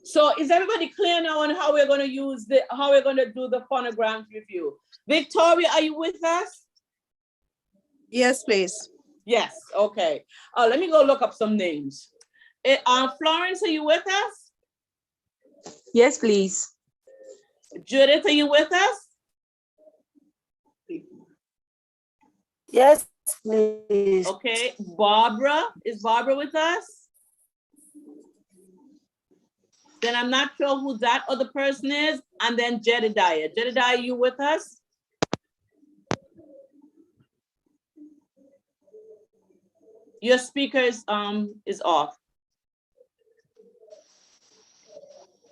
So is everybody clear now on how we're going to do the phonograms review? Victoria, are you with us? Yes, please. Yes, okay. Let me go look up some names. Florence, are you with us? Yes, please. Judith, are you with us? Yes, please. Okay. Barbara, is Barbara with us? Then I'm not sure who that other person is. And then Jedediah. Jedediah, you with us? Your speaker is off.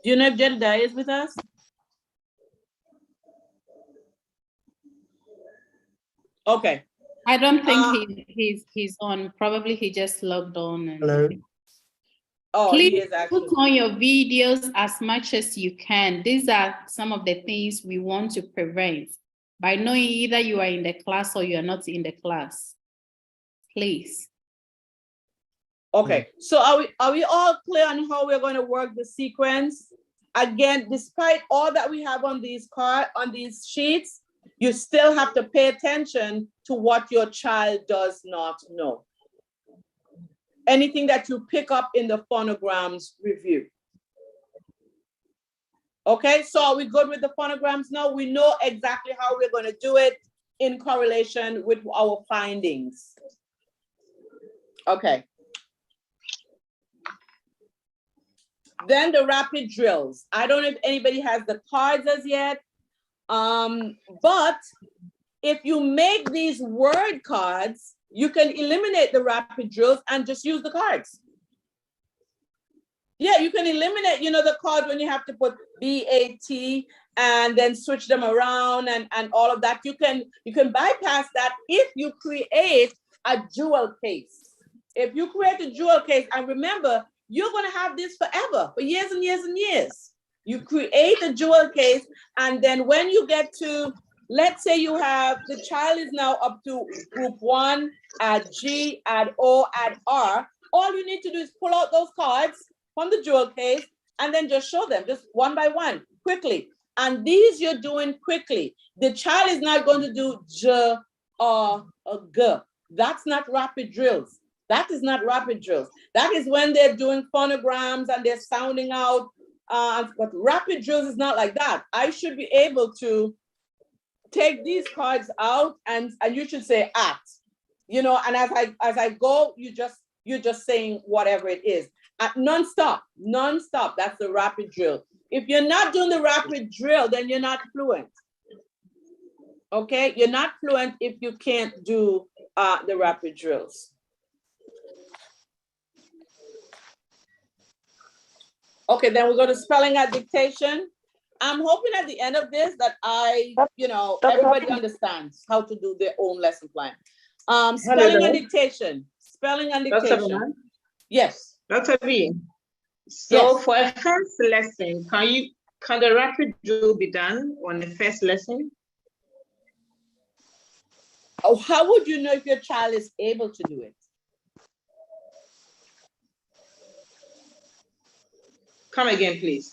Do you know if Jedediah is with us? Okay. I don't think he's on. Probably he just logged on. And Hello. Oh, please he is actually. put on your videos as much as you can. These are some of the things we want to prevent by knowing either you are in the class or you are not in the class. Please. Okay, so are we all clear on how we're going to work the sequence? Again, despite all that we have on these sheets, you still have to pay attention to what your child does not know. Anything that you pick up in the phonograms review. Okay, so are we good with the phonograms now? We know exactly how we're going to do it in correlation with our findings. Okay. Then the rapid drills. I don't know if anybody has the cards as yet, but If you make these word cards, you can eliminate the rapid drills and just use the cards. Yeah, you can eliminate, the card when you have to put BAT and then switch them around and all of that. You can bypass that if you create a jewel case. If you create a jewel case, and remember, you're going to have this forever, for years and years and years. You create a jewel case, and then when you get to, let's say you have, the child is now up to group 1, add G, add O, add R. All you need to do is pull out those cards from the jewel case and then just show them, just one by one, quickly. And these you're doing quickly. The child is not going to do J, or G. That's not rapid drills. That is not rapid drills. That is when they're doing phonograms and they're sounding out. But rapid drills is not like that. I should be able to take these cards out and you should say at, and as I go, you're just saying whatever it is. Non-stop, that's the rapid drill. If you're not doing the rapid drill, then you're not fluent. Okay, you're not fluent if you can't do the rapid drills. Okay, then we go to spelling and dictation. I'm hoping at the end of this that everybody understands how to do their own lesson plan. Spelling and dictation. Spelling and dictation. Yes. Dr. B, so Yes. for a first lesson, can the rapid drill be done on the first lesson? Oh, how would you know if your child is able to do it? Come again, please.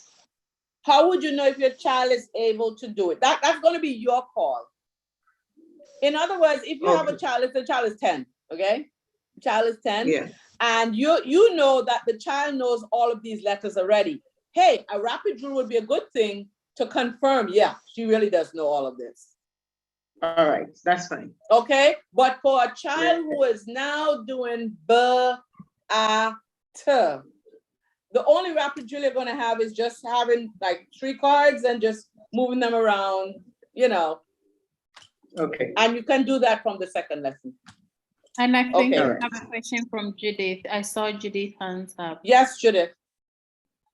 How would you know if your child is able to do it? That's going to be your call. In other words, if you have a child, if the child is 10, okay? Child is 10. Yeah. And you know that the child knows all of these letters already. Hey, a rapid drill would be a good thing to confirm, yeah, she really does know all of this. All right, that's fine. Okay, but for a child who is now doing B, A, T, the only rapid drill you're going to have is just having like 3 cards and just moving them around, Okay. And you can do that from the second lesson. And I think Okay. we have a question from Judith. I saw Judith hands up. Yes, Judith.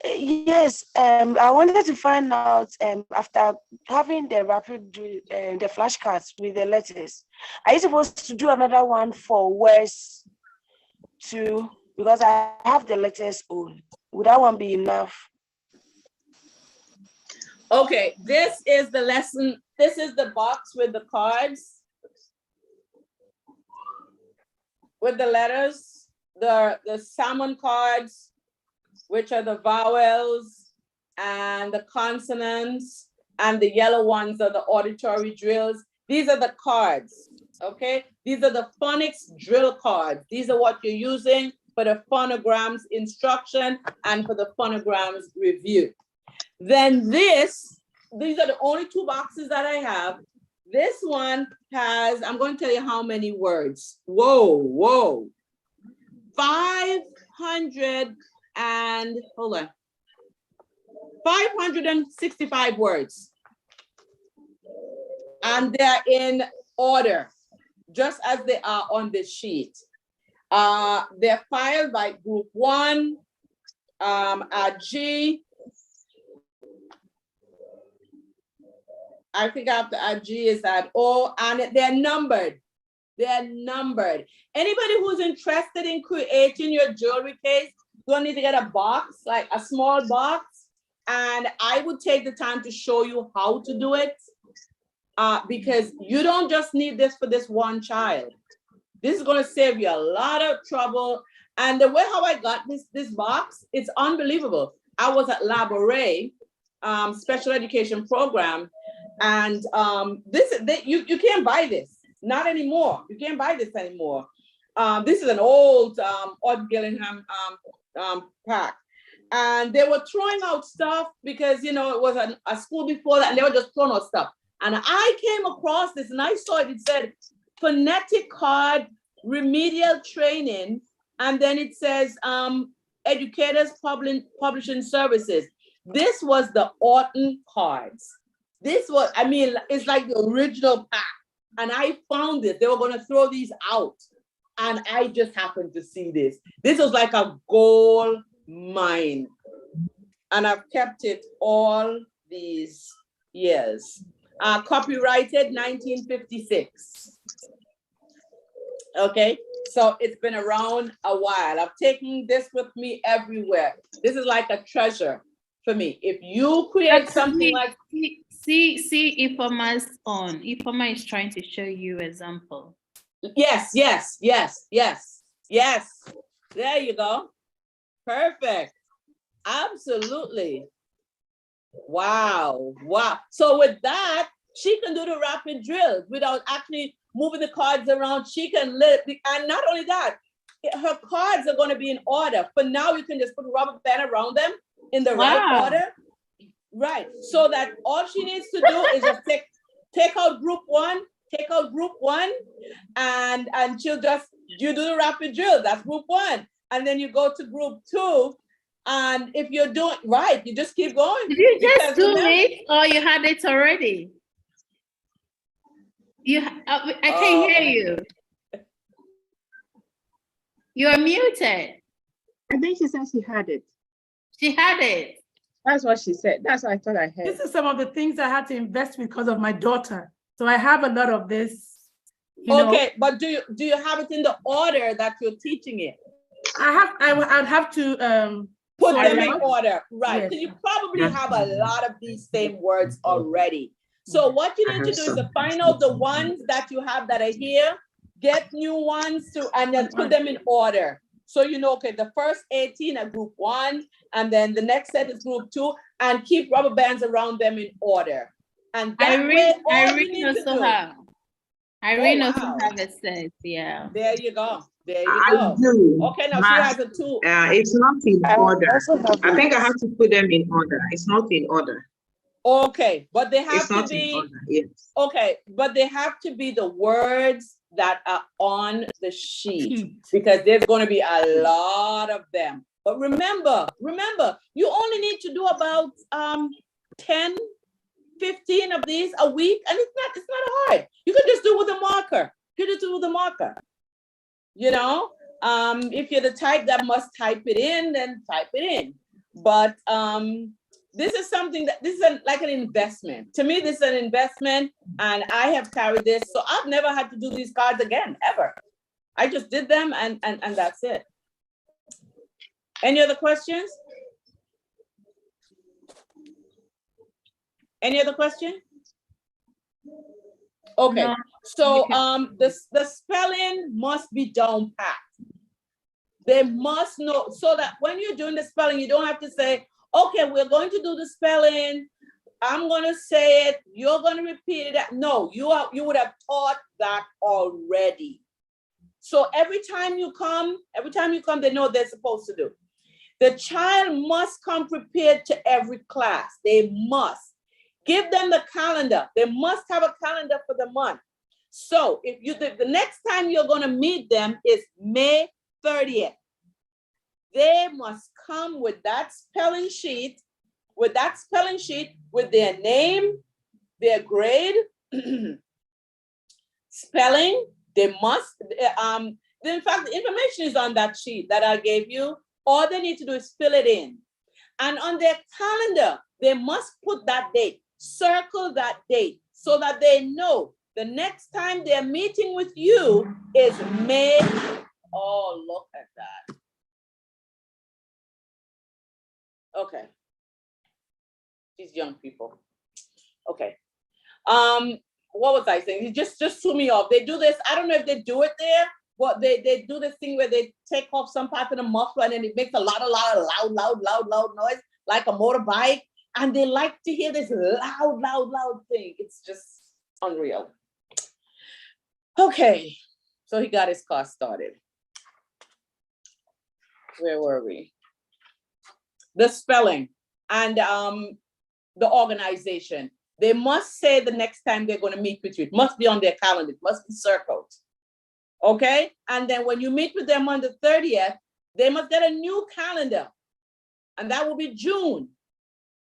Yes, I wanted to find out after having the rapid drill, the flashcards with the letters, are you supposed to do another one for words too? Because I have the letters on. Would that one be enough? Okay, this is the lesson. This is the box with the cards, with the letters, the salmon cards, which are the vowels and the consonants, and the yellow ones are the auditory drills. These are the cards, okay? These are the phonics drill cards. These are what you're using for the phonograms instruction and for the phonograms review. Then these are the only 2 boxes that I have. This one has, I'm going to tell you how many words. Whoa. 565 words. And they're in order, just as they are on this sheet. They're filed by group 1, at G. I think after G is at O, and they're numbered. They're numbered. Anybody who's interested in creating your jewelry case, you'll need to get a box, like a small box, and I would take the time to show you how to do it, because you don't just need this for this one child. This is going to save you a lot of trouble. And the way how I got this box, it's unbelievable. I was at Laboret, special education program, and you can't buy this, not anymore. You can't buy this anymore. This is an old Odd Gillingham pack, and they were throwing out stuff because it was a school before that, and they were just throwing out stuff. And I came across this, and I saw it. It said phonetic card remedial training, and then it says educators publishing services. This was the Orton cards. This was, it's like the original pack. and I found this. They were going to throw these out, and I just happened to see this. This was like a gold mine, and I've kept it all these years. Copyrighted 1956. Okay, so it's been around a while. I've taken this with me everywhere. This is like a treasure for me. If you create something like see Ifeoma's on. Ifeoma is trying to show you example. Yes. There you go. Perfect. Absolutely. Wow. So with that, she can do the rapid drills without actually moving the cards around. She can live, and not only that, her cards are going to be in order. For now, you can just put a rubber band around them in the right order. Right. So that all she needs to do is just take out group one, and she'll just, you do the rapid drill. That's group one. And then you go to group two. And if you're doing right, you just keep going. Did you just do it, or you had it already? I can't hear you. You are muted. I think she said she had it. She had it. That's what she said. That's what I thought I heard. This is some of the things I had to invest because of my daughter. So I have a lot of this. Okay, but do you have it in the order that you're teaching it? I'd have to put them in order, right? Yes. Because you probably have a lot of these same words already. So what you need to do is to find out the ones that you have that are here, get new ones and then put them in order. So you know, okay, the first 18 are group one, and then the next set is group two, and keep rubber bands around them in order. And that Irene also have a set, yeah. There you go. I do. Okay, now she has a two. It's not in order. I think I have to put them in order. It's not in order. Okay, but they have to be. In order, yes. Okay, but they have to be the words that are on the sheet because there's going to be a lot of them. But remember, you only need to do about 10, 15 of these a week, and it's not hard. You can just do with a marker. You know, if you're the type that must type it in, then type it in. But this is something this is like an investment. To me, this is an investment, and I have carried this. So I've never had to do these cards again, ever. I just did them and that's it. Any other questions? Any other question? Okay, no. So the spelling must be down pat. They must know, so that when you're doing the spelling, you don't have to say, okay, we're going to do the spelling. I'm going to say it. You're going to repeat it. No, you would have taught that already. So every time you come, they know what they're supposed to do. The child must come prepared to every class. They must. Give them the calendar. They must have a calendar for the month. So if the next time you're going to meet them is May 30th. They must come with that spelling sheet, with their name, their grade, spelling. They must, in fact, the information is on that sheet that I gave you. All they need to do is fill it in. And on their calendar, they must put that date, circle that date so that they know the next time they're meeting with you is May. Oh, look at that. Okay. These young people. Okay. What was I saying? You just threw me off. They do this. I don't know if they do it there, but they do this thing where they take off some part of the muffler and then it makes a lot of loud noise, like a motorbike. And they like to hear this loud thing. It's just unreal. Okay. So he got his class started. Where were we? The spelling and the organization. They must say the next time they're going to meet with you. It must be on their calendar. It must be circled. Okay? And then when you meet with them on the 30th, they must get a new calendar. And that will be June.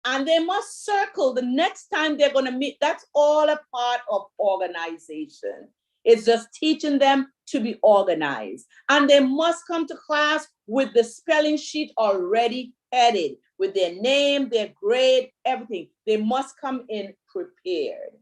And they must circle the next time they're going to meet. That's all a part of organization. It's just teaching them to be organized. And they must come to class with the spelling sheet already headed, with their name, their grade, everything. They must come in prepared.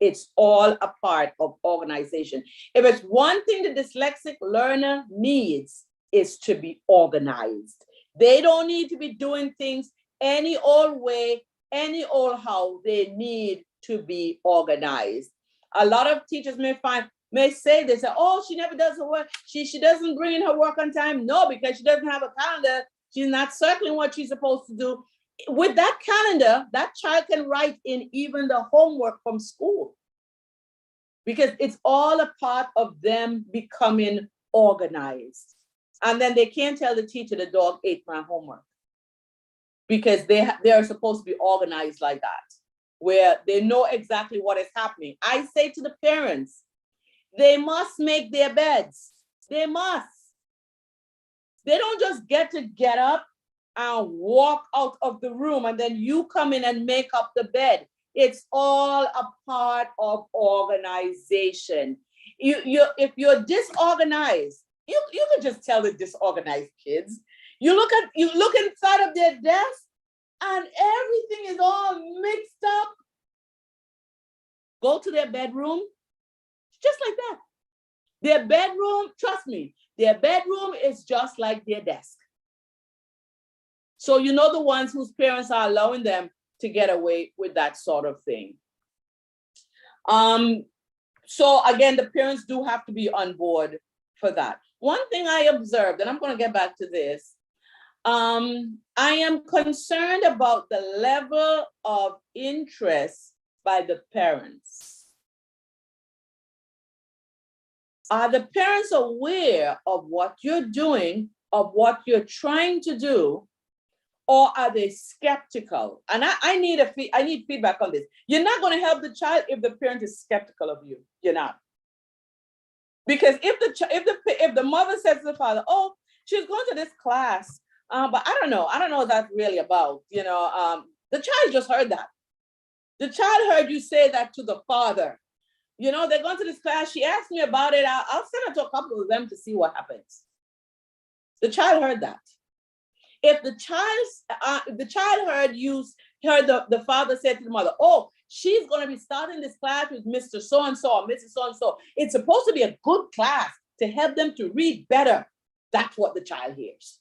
It's all a part of organization. If it's one thing the dyslexic learner needs, is to be organized. They don't need to be doing things any old way, any old how. They need to be organized. A lot of teachers may say, they say, oh, she never does her work. She doesn't bring in her work on time. No, because she doesn't have a calendar. She's not circling what she's supposed to do. With that calendar, that child can write in even the homework from school, because it's all a part of them becoming organized. And then they can't tell the teacher the dog ate my homework, because they are supposed to be organized like that, where they know exactly what is happening. I say to the parents, they must make their beds. They must. They don't just get up and walk out of the room and then you come in and make up the bed. It's all a part of organization. If you're disorganized, you can just tell the disorganized kids. You look inside of their desk and everything is all mixed up. Go to their bedroom, just like that. Their bedroom, trust me, their bedroom is just like their desk. So you know the ones whose parents are allowing them to get away with that sort of thing. So again, the parents do have to be on board for that. One thing I observed, and I'm going to get back to this, I am concerned about the level of interest by the parents. Are the parents aware of what you're doing, of what you're trying to do, or are they skeptical? And I need feedback on this. You're not going to help the child if the parent is skeptical of you. You're not. Because if the mother says to the father, oh, she's going to this class, but I don't know what that's really about. The child just heard that. The child heard you say that to the father. They're going to this class. She asked me about it. I'll send her to a couple of them to see what happens. The child heard that. If the child heard the father said to the mother, oh, she's going to be starting this class with Mr. So-and-so or Mrs. So-and-so. It's supposed to be a good class to help them to read better. That's what the child hears.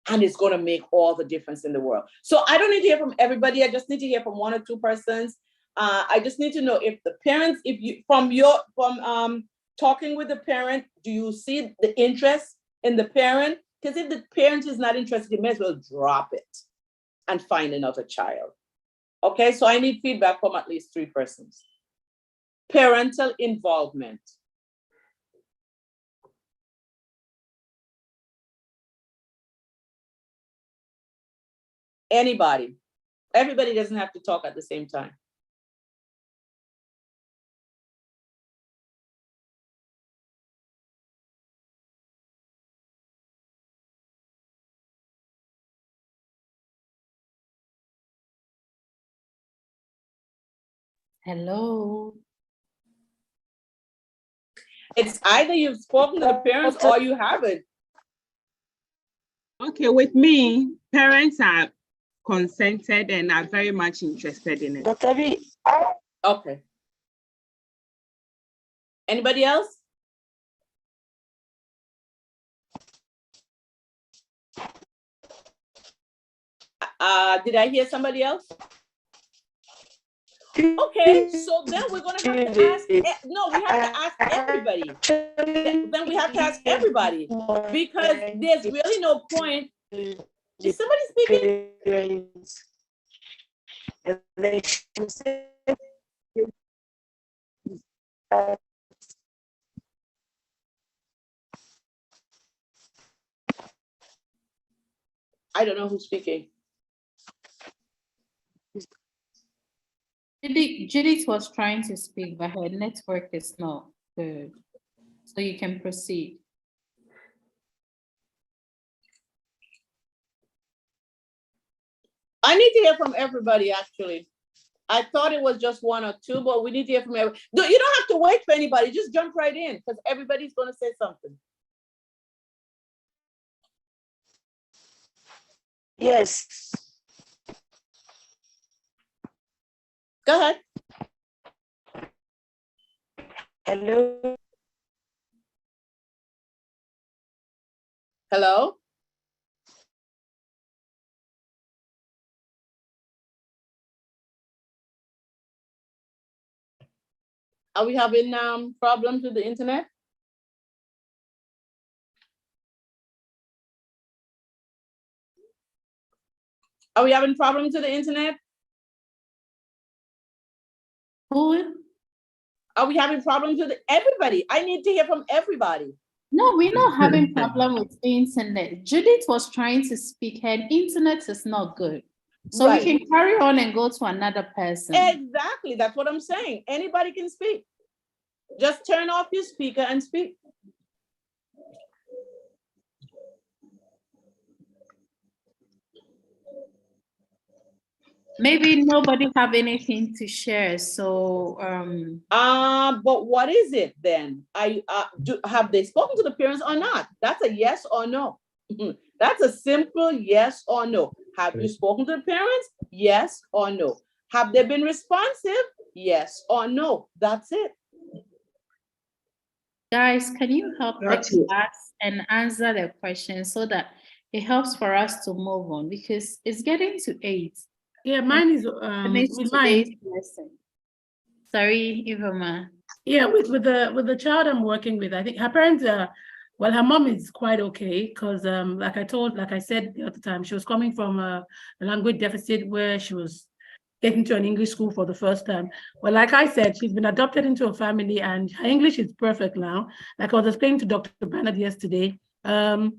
And it's going to make all the difference in the world. So I don't need to hear from everybody. I just need to hear from one or two persons. I just need to know if the parents, from talking with the parent, do you see the interest in the parent? Because if the parent is not interested, you may as well drop it and find another child. Okay, so I need feedback from at least 3 persons. Parental involvement. Anybody. Everybody doesn't have to talk at the same time. Hello. It's either you've spoken to the parents or you haven't. Okay, with me, parents are consented and are very much interested in it. Dr. B. Okay. Anybody else? Did I hear somebody else? Okay, so then we're going to have to ask, no, we have to ask everybody. Then we have to ask everybody, because there's really no point. Is somebody speaking? I don't know who's speaking. Judith was trying to speak, but her network is not good. So you can proceed. I need to hear from everybody, actually. I thought it was just one or two, but we need to hear from everybody. You don't have to wait for anybody. Just jump right in because everybody's going to say something. Yes. Go ahead. Hello. Hello. Are we having problems with the internet? Are we having problems with the internet? Who? Are we having problems with everybody? I need to hear from everybody. No, we're not having problem with internet. Judith was trying to speak, her internet is not good. So Right. we can carry on and go to another person. Exactly, that's what I'm saying. Anybody can speak. Just turn off your speaker and speak. Maybe nobody have anything to share. So but what is it then? Have they spoken to the parents or not? That's a yes or no. That's a simple yes or no. Have you spoken to the parents? Yes or no. Have they been responsive? Yes or no. That's it. guys, can you help That's the it. class and answer the question so that it helps for us to move on because it's getting to 8. Yeah, mine is Finish with mine. today's lesson. Sorry, Ivama. Yeah, with the child I'm working with, I think her parents are well, her mom is quite okay because like I said the other time, she was coming from a language deficit where she was getting to an English school for the first time. Well, like I said, she's been adopted into a family and her English is perfect now. Like I was explaining to Dr. Bernard yesterday, the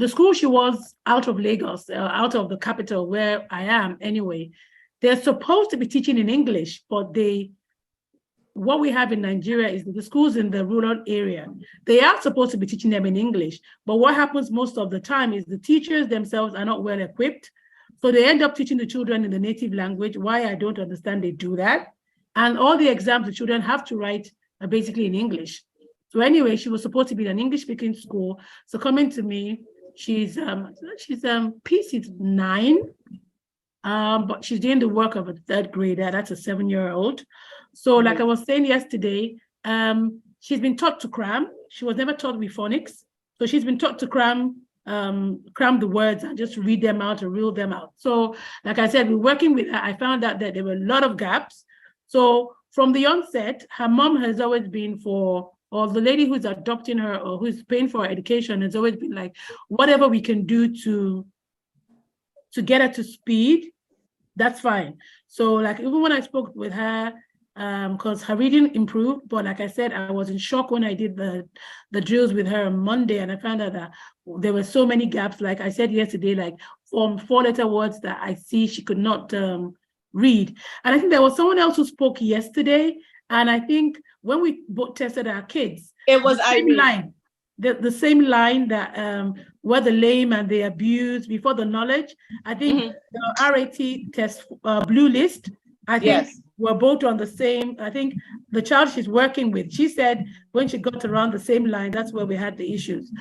school she was out of Lagos, out of the capital where I am anyway, they're supposed to be teaching in English, but what we have in Nigeria is that the schools in the rural area, they are supposed to be teaching them in English. But what happens most of the time is the teachers themselves are not well equipped. So they end up teaching the children in the native language. Why I don't understand they do that. And all the exams the children have to write are basically in English. So anyway, she was supposed to be in an English speaking school. So coming to me, she's PC9, but she's doing the work of a 3rd grader. That's a 7-year-old. So like I was saying yesterday, she's been taught to cram. She was never taught with phonics. So she's been taught to cram the words and just read them out and reel them out. So like I said, we're working with her. I found out that there were a lot of gaps. So from the onset, her mom has always been or the lady who's adopting her or who's paying for her education has always been like, whatever we can do to get her to speed, that's fine. So like even when I spoke with her, because her reading improved, but like I said, I was in shock when I did the drills with her on Monday, and I found out that there were so many gaps. Like I said yesterday, like from 4-letter words that I see she could not read. And I think there was someone else who spoke yesterday, and I think when we both tested our kids, it was the same line. The same line that were the lame and the abused before the knowledge. I think the RAT test blue list, I think we're both on the same. I think the child she's working with, she said when she got around the same line, that's where we had the issues.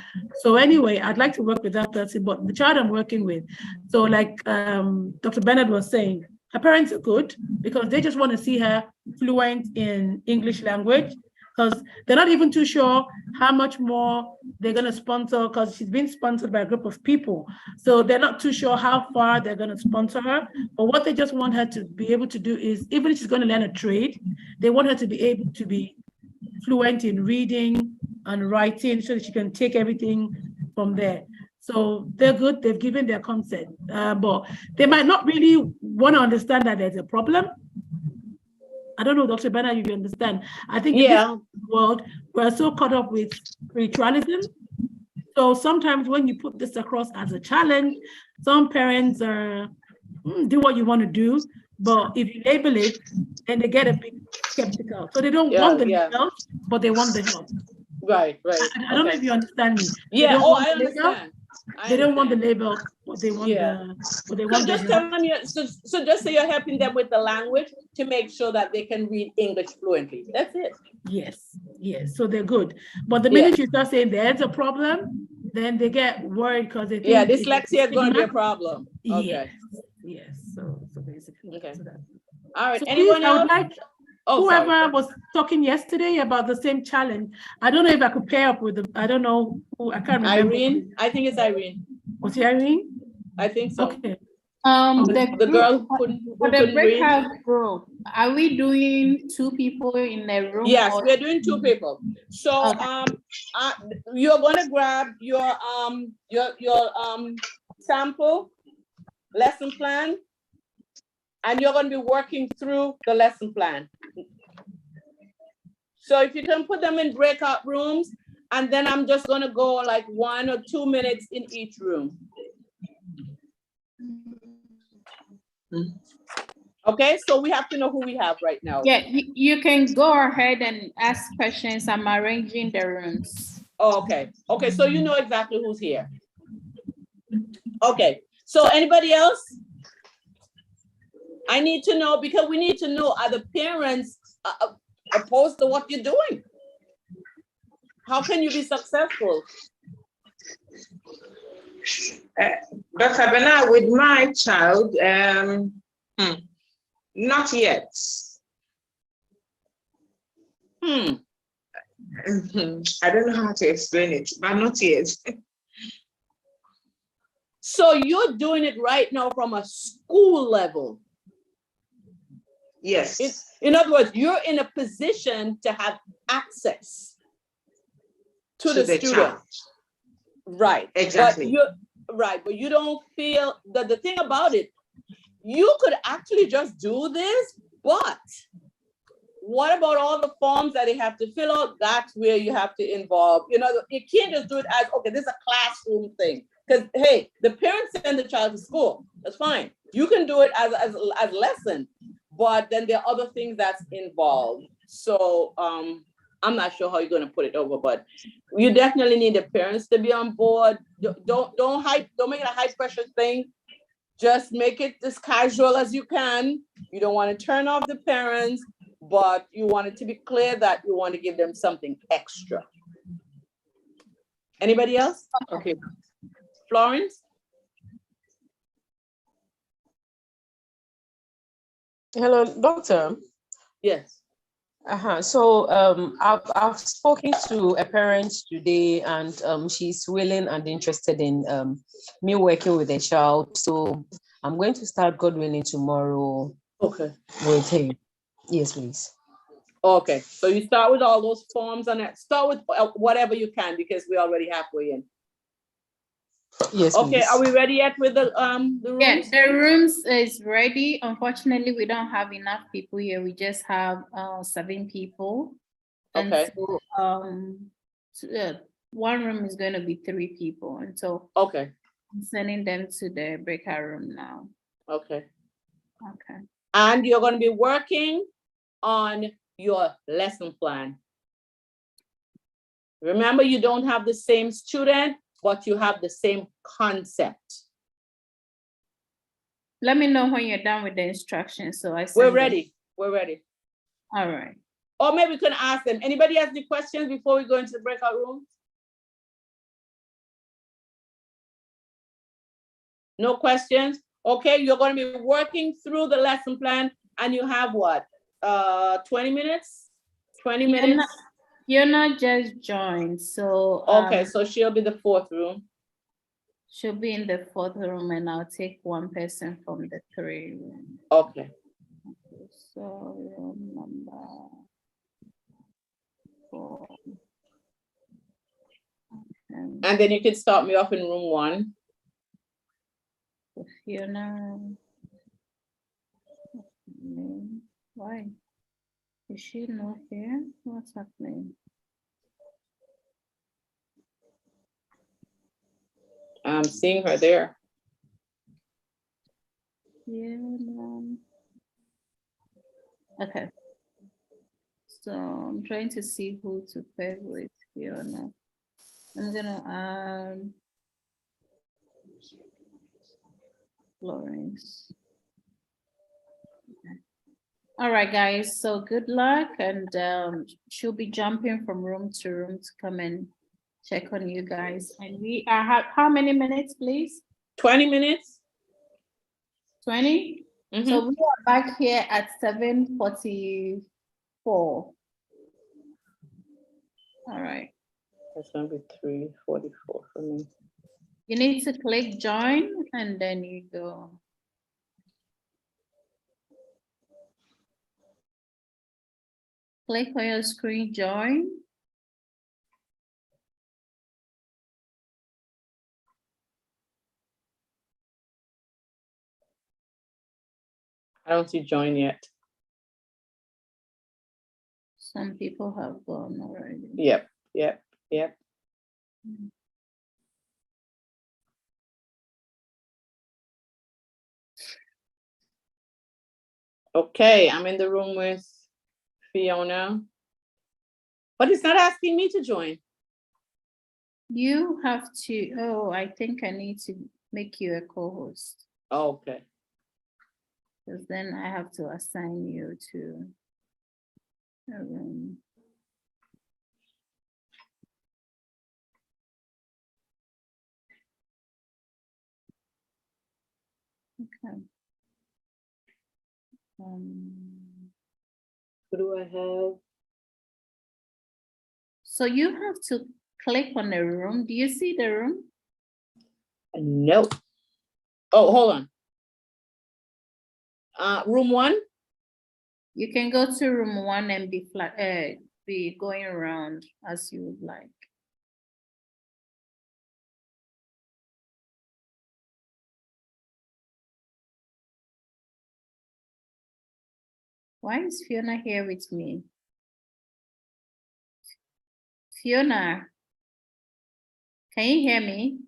So anyway, I'd like to work with that person, but the child I'm working with, so like Dr. Bernard was saying, her parents are good because they just want to see her fluent in English language, because they're not even too sure how much more they're going to sponsor, because she's been sponsored by a group of people. So they're not too sure how far they're going to sponsor her. But what they just want her to be able to do is, even if she's going to learn a trade, they want her to be able to be fluent in reading and writing so that she can take everything from there. So they're good. They've given their consent, but they might not really want to understand that there's a problem. I don't know, Dr. Bernard, you understand. I think in this world, we're so caught up with spiritualism. So sometimes when you put this across as a challenge, some parents do what you want to do, but if you label it, then they get a bit skeptical. So they don't want the help, but they want the help. Right. I don't know if you understand me. Yeah, I understand. They don't want the label, but they want So just tell them so just say you're helping them with the language to make sure that they can read English fluently. That's it. Yes, yes. So they're good. But the minute you start saying there's a problem, then they get worried because they think dyslexia is going to be a problem. Okay. Yes. So basically. Okay. So that. All right. So Anyone please, I would else? like whoever was talking yesterday about the same challenge. I don't know if I could pair up with them. I don't know who. I can't remember. Irene. I think it's Irene. Was it Irene? I think so. Okay. The girl who couldn't breakout read. group, are we doing 2 people in a room? Yes, we're doing 2 people. So you're going to grab your sample lesson plan, and you're going to be working through the lesson plan. So if you can put them in breakout rooms, and then I'm just going to go like 1 or 2 minutes in each room. Okay, so we have to know who we have right now. Yeah, you can go ahead and ask questions. I'm arranging the rooms. Oh, okay. Okay, so you know exactly who's here. Okay, so anybody else? I need to know, because we need to know, are the parents opposed to what you're doing? How can you be successful? Dr. Bernard, with my child, not yet. I don't know how to explain it, but not yet. So you're doing it right now from a school level? Yes. In other words, you're in a position to have access to the student. Child. Right. Exactly. But you don't feel that the thing about it, you could actually just do this, but what about all the forms that they have to fill out? That's where you have to involve, you can't just do it as, okay, this is a classroom thing. Because, hey, the parents send the child to school. That's fine. You can do it as a lesson, but then there are other things that's involved. So I'm not sure how you're going to put it over, but you definitely need the parents to be on board. Don't make it a high pressure thing. Just make it as casual as you can. You don't want to turn off the parents, but you want it to be clear that you want to give them something extra. Anybody else? Okay. Florence? Hello, doctor. Yes. So I've spoken to a parent today, and she's willing and interested in me working with a child. So I'm going to start, God willing, tomorrow. Okay. With him. Yes, please. Okay. So you start with all those forms and start with whatever you can, because we're already halfway in. Yes. Okay. Please. Are we ready yet with the rooms? Yes, the rooms is ready. Unfortunately, we don't have enough people here. We just have 7 people. And okay. So one room is going to be 3 people. And so okay. I'm sending them to the breakout room now. Okay. Okay. And you're going to be working on your lesson plan. Remember, you don't have the same student, but you have the same concept. Let me know when you're done with the instructions. So we're ready. We're ready. All right. Or maybe we can ask them. Anybody has any questions before we go into the breakout room? No questions? Okay, you're going to be working through the lesson plan, and you have what? 20 minutes? 20 minutes? You're not just joined, so okay, so she'll be the 4th room. She'll be in the 4th room, and I'll take 1 person from the 3 room. Okay. So room number 4. Okay. And then you can start me off in room 1. Fiona. Why? Is she not here? What's happening? I'm seeing her there. Yeah. Okay. So I'm trying to see who to pair with Fiona. I'm gonna Florence. All right, guys. So good luck, and she'll be jumping from room to room to come and check on you guys. And we are how many minutes, please? 20 minutes. 20. So we are back here at 7:44. All right. That's gonna be 3:44 for me. You need to click join, and then you go. Click on your screen, join. I don't see join yet. Some people have gone already. Yep. Okay, I'm in the room with Fiona, but it's not asking me to join. You have to, oh, I think I need to make you a co-host. Oh, okay. Because then I have to assign you to a room. Okay. Who do I have? So you have to click on the room. Do you see the room? Nope. Oh, hold on. Room 1? You can go to room 1 and be going around as you would like. Why is Fiona here with me? Fiona, can you hear me?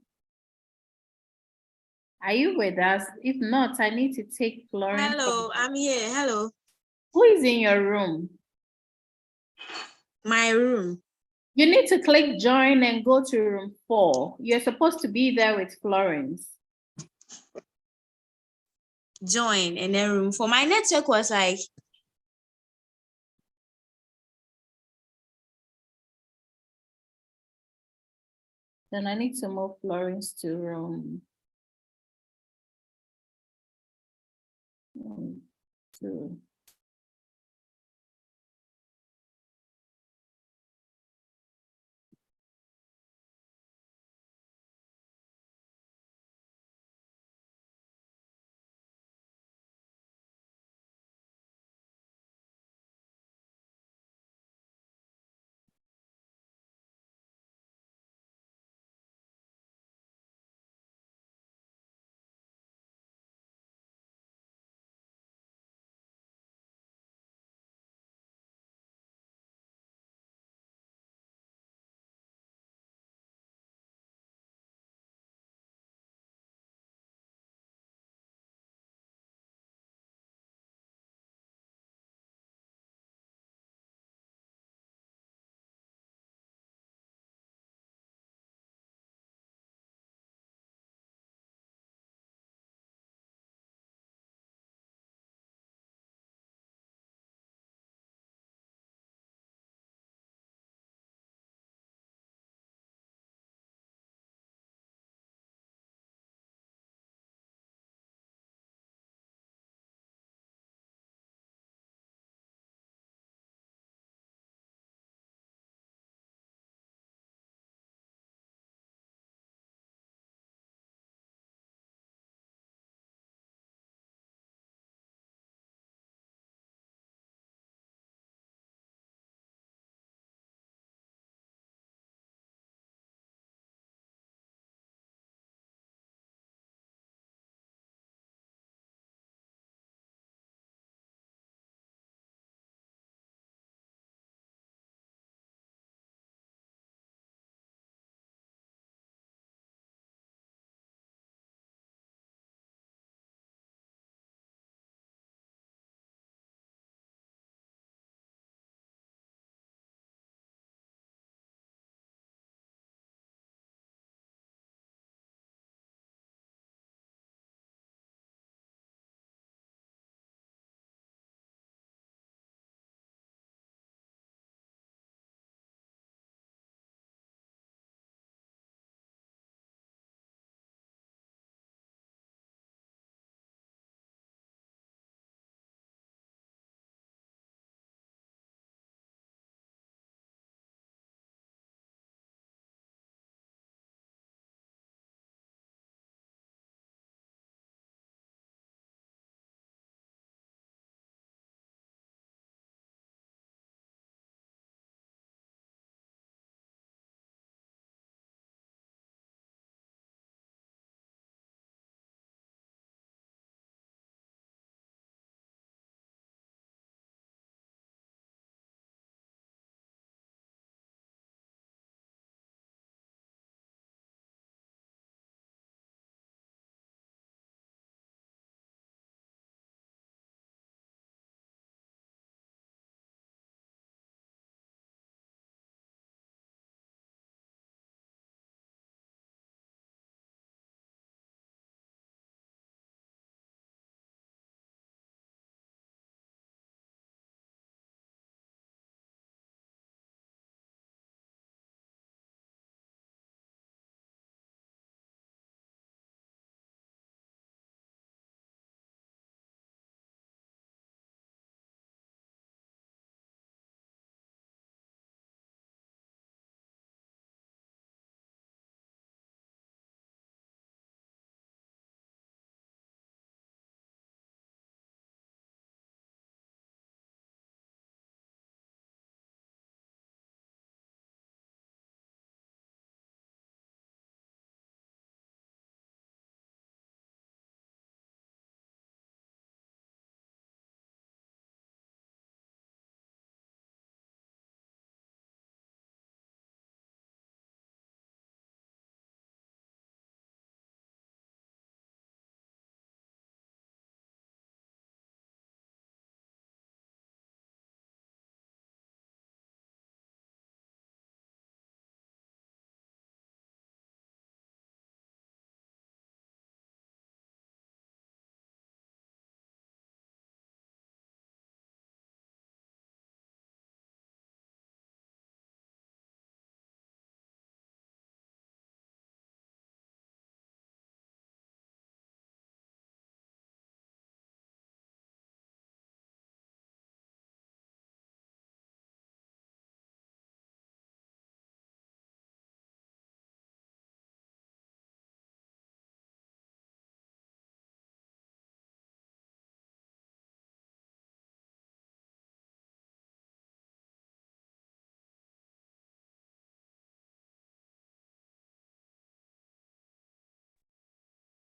Are you with us? If not, I need to take Florence. Hello, I'm here. Hello. Who is in your room? My room. You need to click join and go to room 4. You're supposed to be there with Florence. Join and then room 4. My network was like. Then I need to move Florence to room 2.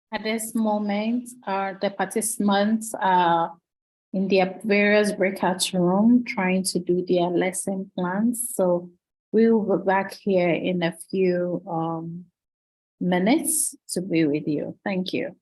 At this moment, the participants are in their various breakout room trying to do their lesson plans. So we will be back here in a few minutes to be with you. Thank you.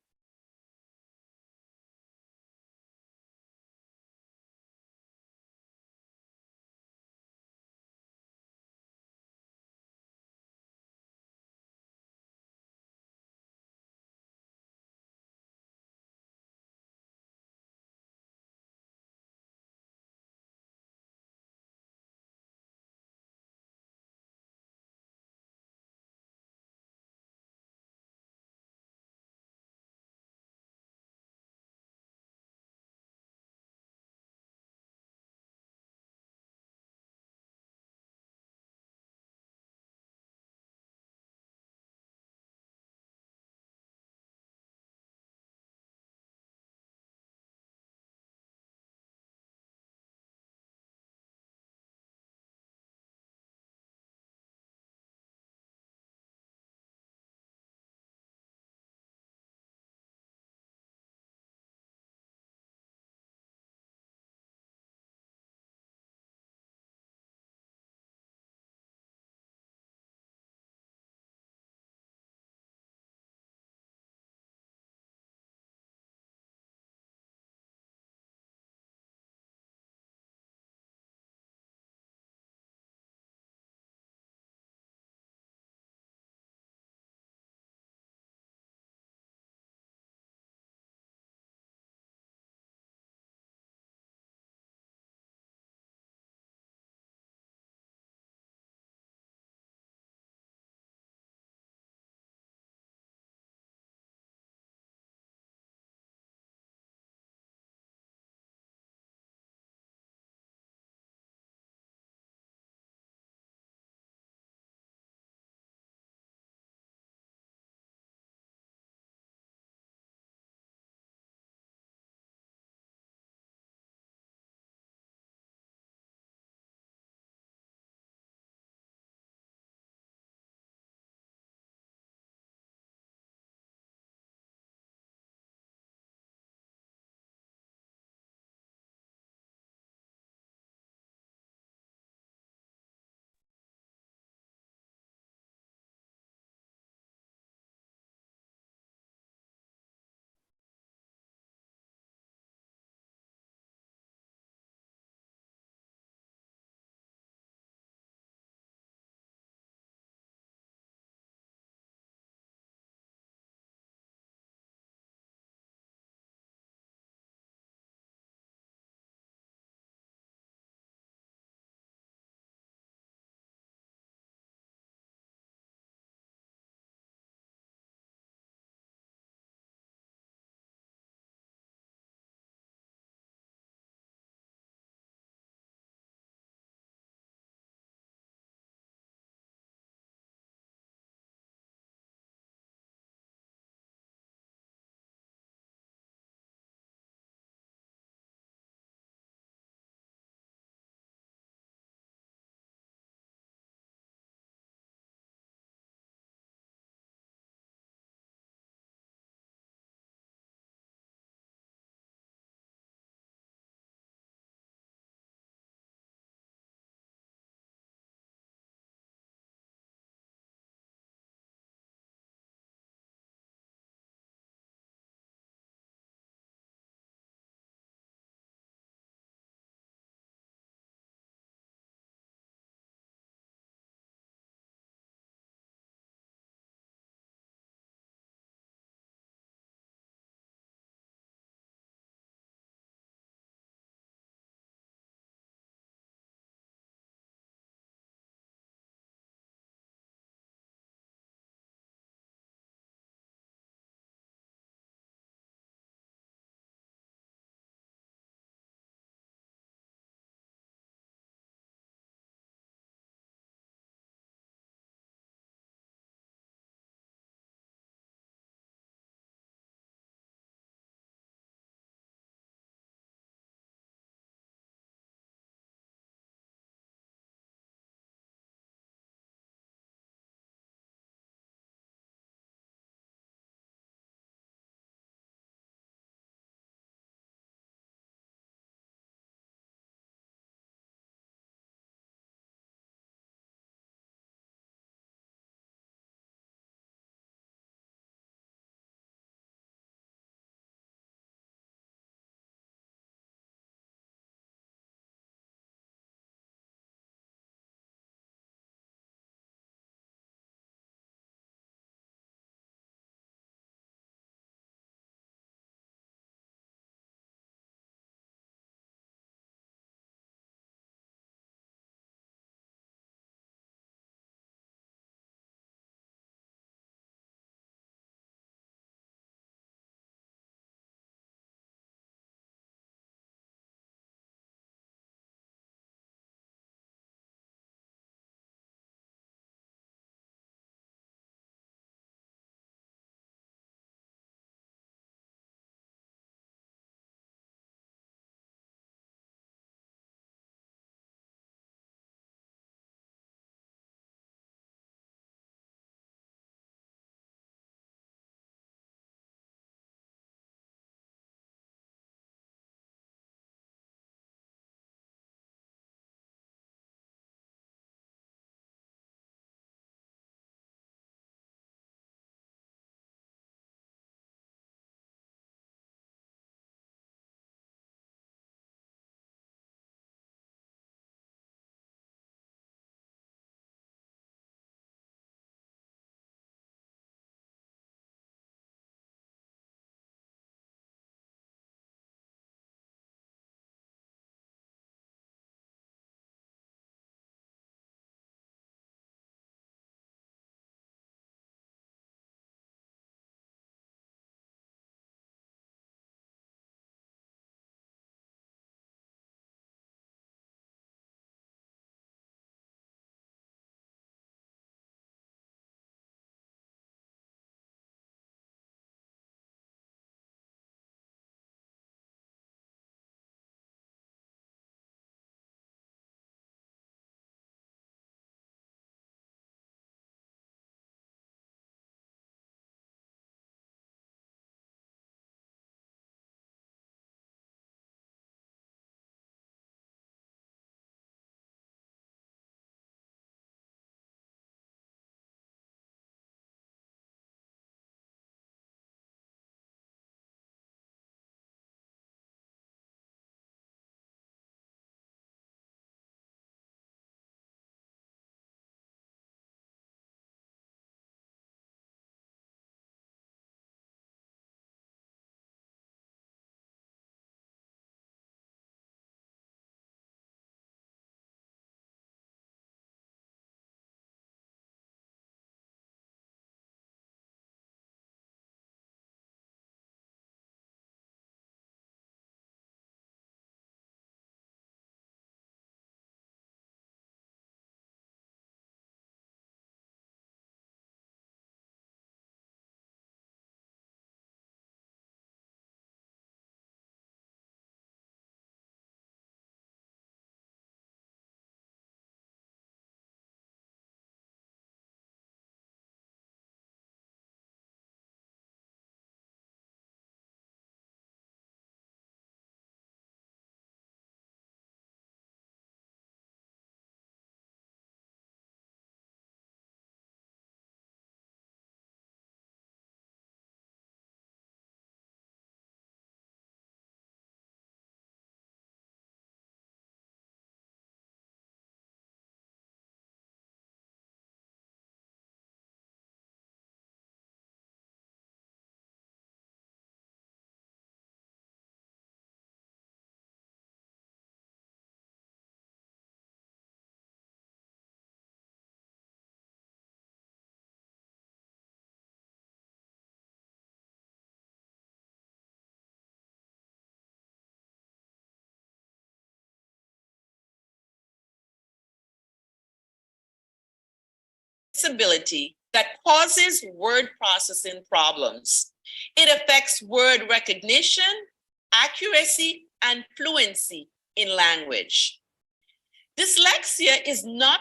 disability that causes word processing problems. It affects word recognition, accuracy, and fluency in language. Dyslexia is not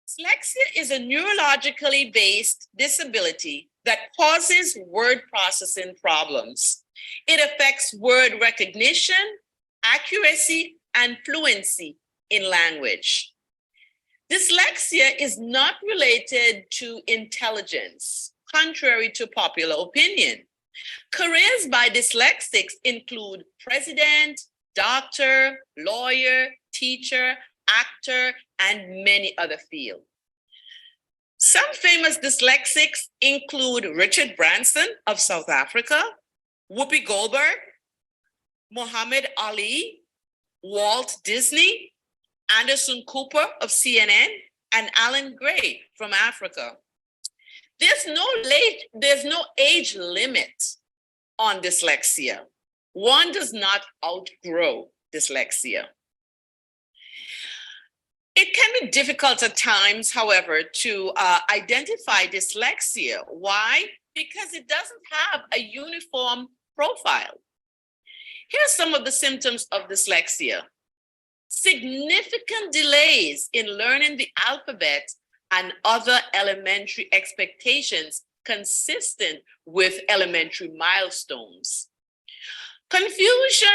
Dyslexia is a neurologically based disability that causes word processing problems. It affects word recognition, accuracy, and fluency in language. Dyslexia is not related to intelligence, contrary to popular opinion. Careers by dyslexics include president, doctor, lawyer, teacher, actor, and many other fields. Some famous dyslexics include Richard Branson of South Africa, Whoopi Goldberg, Muhammad Ali, Walt Disney, Anderson Cooper of CNN, and Alan Gray from Africa. There's no age limit on dyslexia. One does not outgrow dyslexia. It can be difficult at times, however, to identify dyslexia. Why? Because it doesn't have a uniform profile. Here's some of the symptoms of dyslexia. Significant delays in learning the alphabet and other elementary expectations consistent with elementary milestones. Confusion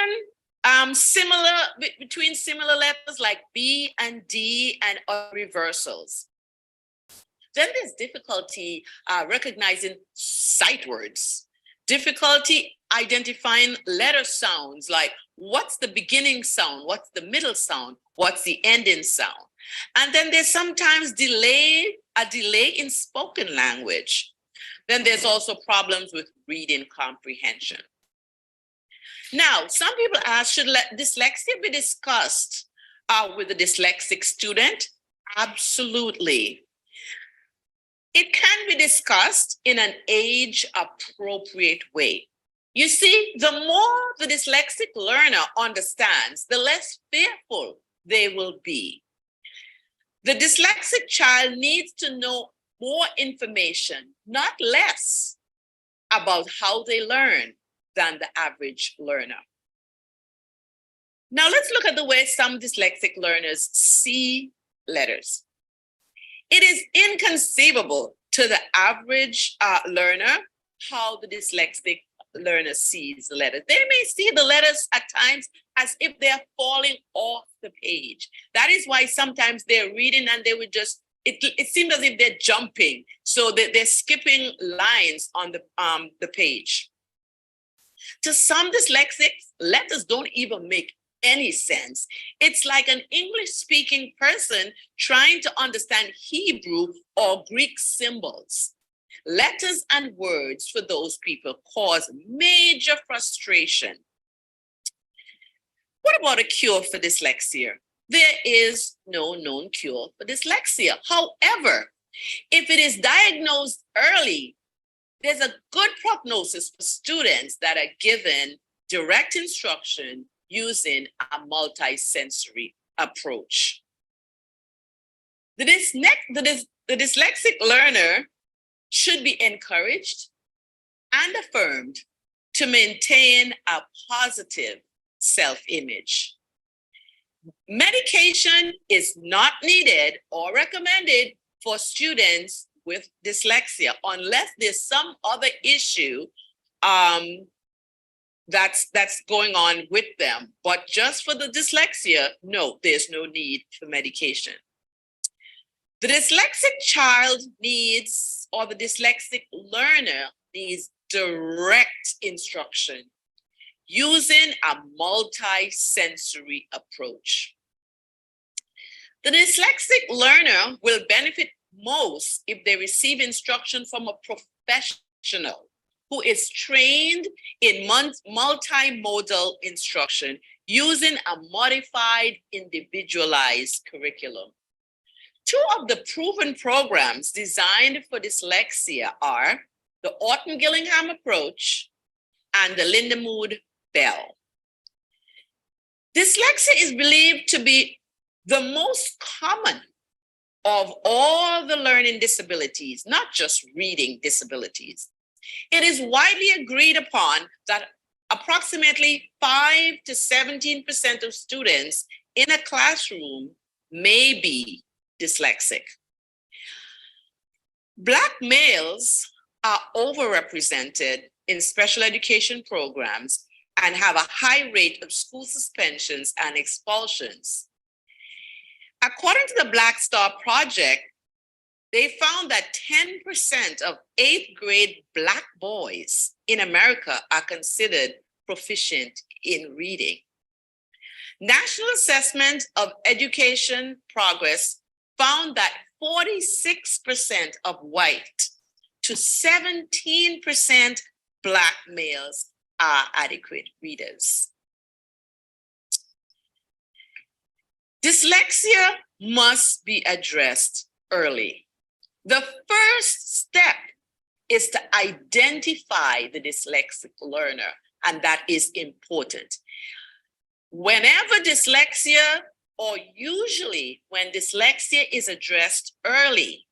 between similar letters like B and D and other reversals. Then there's difficulty recognizing sight words, difficulty identifying letter sounds like what's the beginning sound, what's the middle sound, what's the ending sound. And then there's sometimes a delay in spoken language. Then there's also problems with reading comprehension. Now, some people ask, should dyslexia be discussed with a dyslexic student? Absolutely. It can be discussed in an age-appropriate way. You see, the more the dyslexic learner understands, the less fearful they will be. The dyslexic child needs to know more information, not less, about how they learn than the average learner. Now let's look at the way some dyslexic learners see letters. It is inconceivable to the average learner how the dyslexic learner sees the letters. They may see the letters at times as if they're falling off the page. That is why sometimes they're reading and they would just, it seems as if they're jumping. So they're skipping lines on the page. To some dyslexics, letters don't even make any sense. It's like an English-speaking person trying to understand Hebrew or Greek symbols. Letters and words for those people cause major frustration. What about a cure for dyslexia? There is no known cure for dyslexia. However, if it is diagnosed early, there's a good prognosis for students that are given direct instruction using a multisensory approach. The dyslexic learner should be encouraged and affirmed to maintain a positive self-image. Medication is not needed or recommended for students with dyslexia unless there's some other issue that's going on with them. But just for the dyslexia, no, there's no need for medication. The dyslexic child needs, or the dyslexic learner needs direct instruction using a multi-sensory approach. The dyslexic learner will benefit most if they receive instruction from a professional who is trained in multimodal instruction using a modified, individualized curriculum. Two of the proven programs designed for dyslexia are the Orton-Gillingham approach and the Lindemood-Bell. Dyslexia is believed to be the most common of all the learning disabilities, not just reading disabilities. It is widely agreed upon that approximately 5 to 17% of students in a classroom may be dyslexic. Black males are overrepresented in special education programs and have a high rate of school suspensions and expulsions. According to the Black Star Project, they found that 10% of 8th grade Black boys in America are considered proficient in reading. National Assessment of Education Progress found that 46% of white to 17% Black males are adequate readers. Dyslexia must be addressed early. The first step is to identify the dyslexic learner, and that is important. Whenever dyslexia, or usually when dyslexia is addressed early,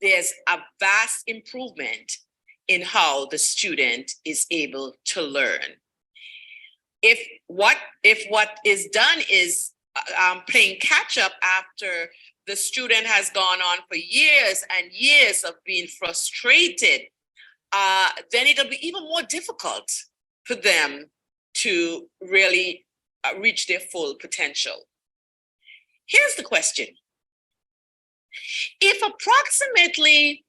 there's a vast improvement in how the student is able to learn. If what is done is playing catch up after the student has gone on for years and years of being frustrated, then it'll be even more difficult for them to really reach their full potential. Here's the question. If approximately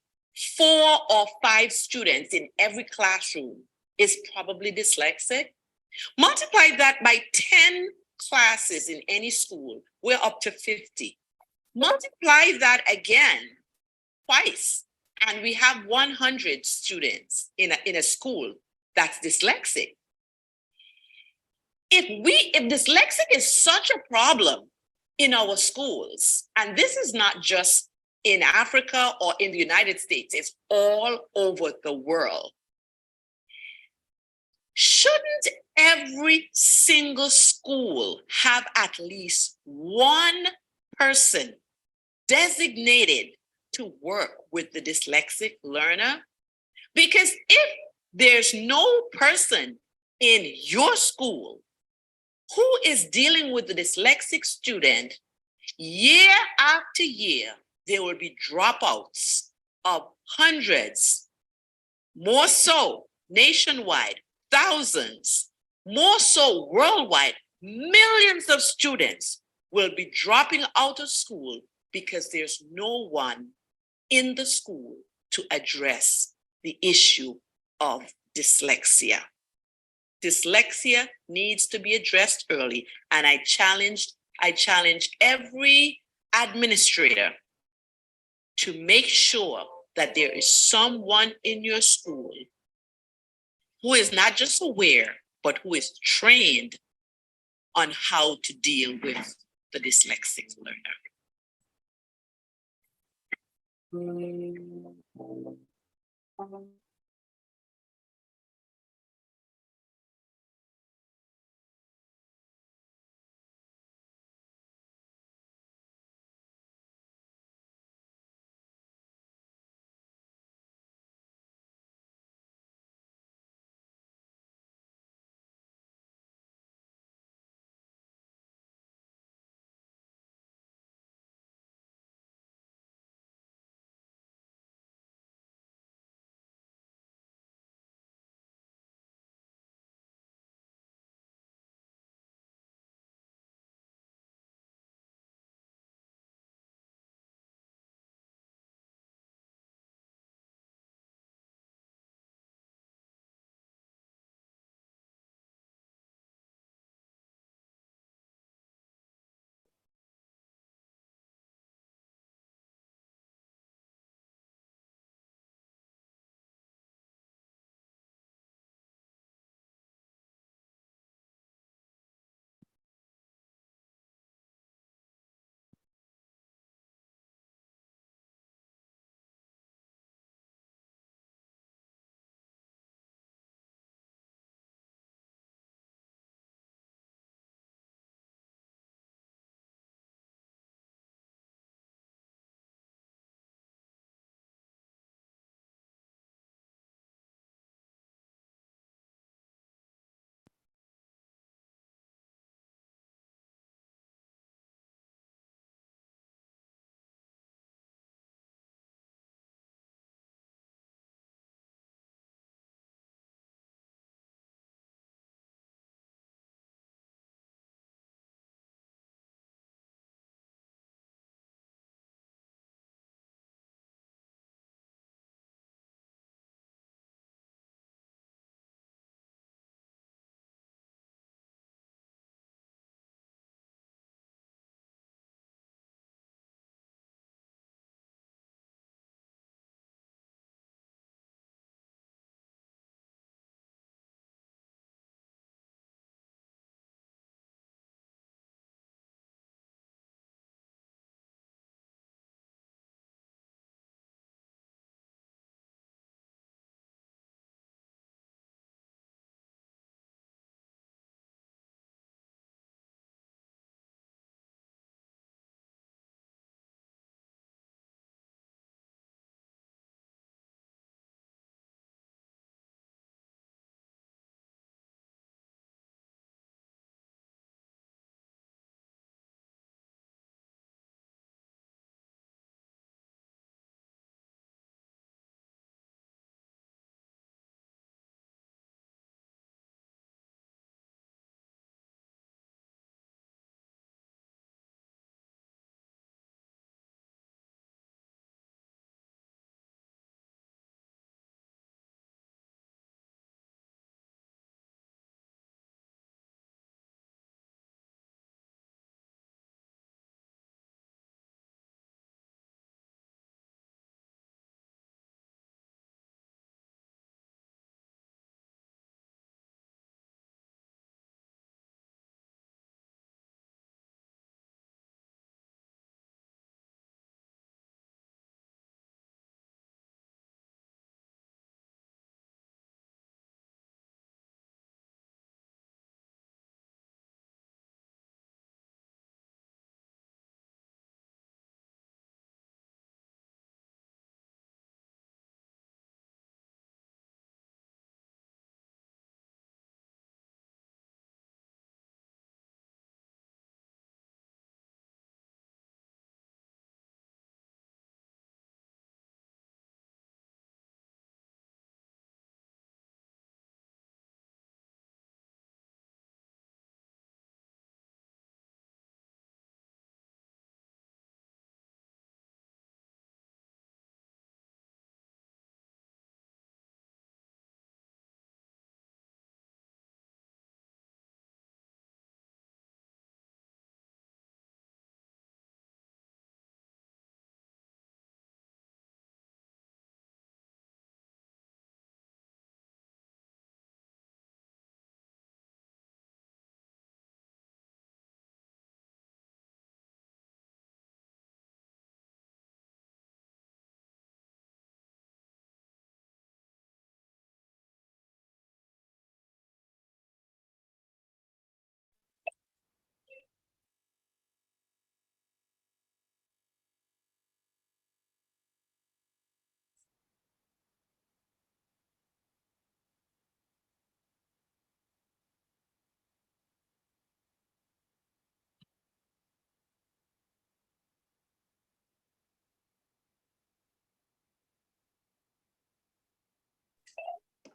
4 or 5 students in every classroom is probably dyslexic, multiply that by 10 classes in any school, we're up to 50. Multiply that again twice, and we have 100 students in a school that's dyslexic. If dyslexic is such a problem in our schools, and this is not just in Africa or in the United States, it's all over the world, shouldn't every single school have at least one person designated to work with the dyslexic learner? Because if there's no person in your school who is dealing with the dyslexic student, year after year, there will be dropouts of hundreds, more so nationwide, thousands, more so worldwide, millions of students will be dropping out of school because there's no one in the school to address the issue of dyslexia. Dyslexia needs to be addressed early, and I challenge every administrator to make sure that there is someone in your school who is not just aware, but who is trained on how to deal with the dyslexic learner.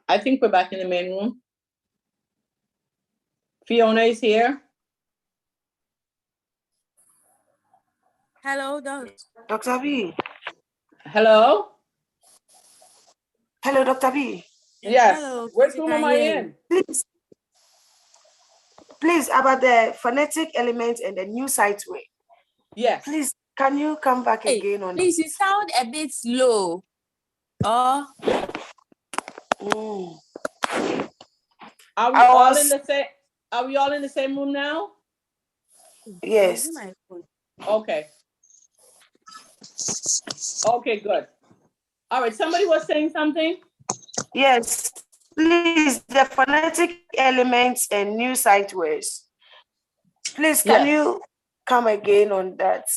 I think we're back in the main room. Fiona is here. Hello, Dr. B. Hello? Hello, Dr. B. Yes. Hello. Which room am I in? Please, about the phonetic element and the new sight way. Yes. Please, can you come back again on Please, you sound a bit slow. Oh. Are we all in the same? Are we all in the same room now? Yes. Okay. Okay, good. All right, somebody was saying something? Yes. Please, the phonetic elements and new sight words. Please, can you come again on that?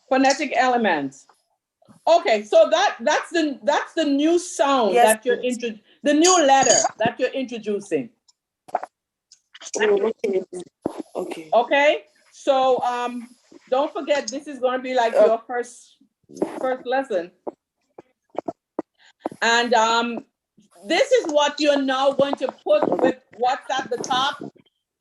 Phonetic elements. Okay, so that's the new sound that you're the new letter that you're introducing. Okay. Okay. So don't forget, this is going to be like your first lesson. And this is what you're now going to put with what's at the top.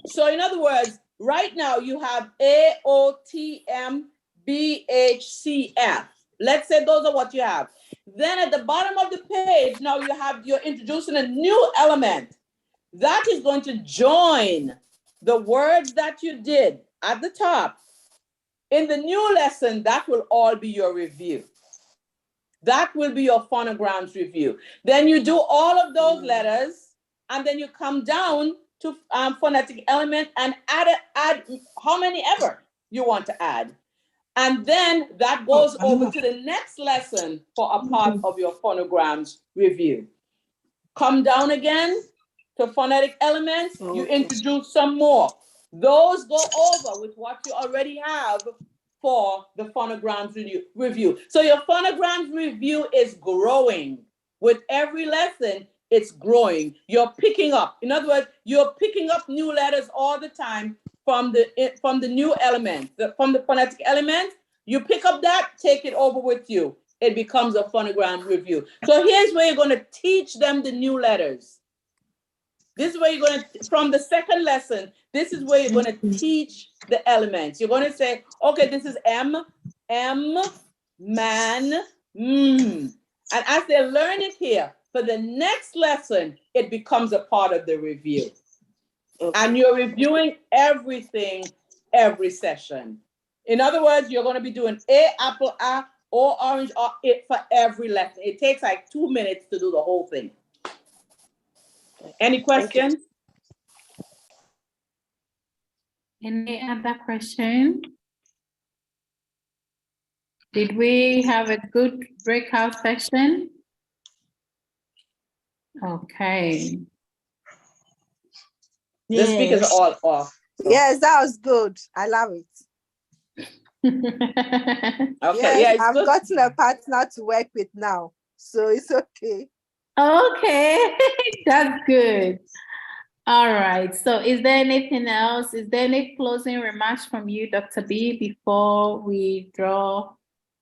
So in other words, right now you have A, O, T, M, B, H, C, F. Let's say those are what you have. Then at the bottom of the page, now you're introducing a new element that is going to join the words that you did at the top. In the new lesson, that will all be your review. That will be your phonograms review. Then you do all of those letters, and then you come down to phonetic element and add how many ever you want to add. And then that goes over to the next lesson for a part of your phonograms review. Come down again to phonetic elements, you introduce some more. Those go over with what you already have for the phonograms review. So your phonograms review is growing. With every lesson, it's growing. You're picking up. In other words, you're picking up new letters all the time from the new element, from the phonetic element. You pick up that, take it over with you. It becomes a phonogram review. So here's where you're going to teach them the new letters. This is where you're going to, from the second lesson, this is where you're going to teach the elements. You're going to say, okay, this is M, man, And as they learn it here, for the next lesson, it becomes a part of the review. And you're reviewing everything every session. In other words, you're going to be doing A, apple, A, or orange, or it for every lesson. It takes like 2 minutes to do the whole thing. Any questions? Any other question? Did we have a good breakout session? Okay. The speakers are all off. So. Yes, that was good. I love it. Okay, yes, I've gotten a partner to work with now, so it's okay. Okay, that's good. All right. So is there anything else? Is there any closing remarks from you, Dr. B, before we draw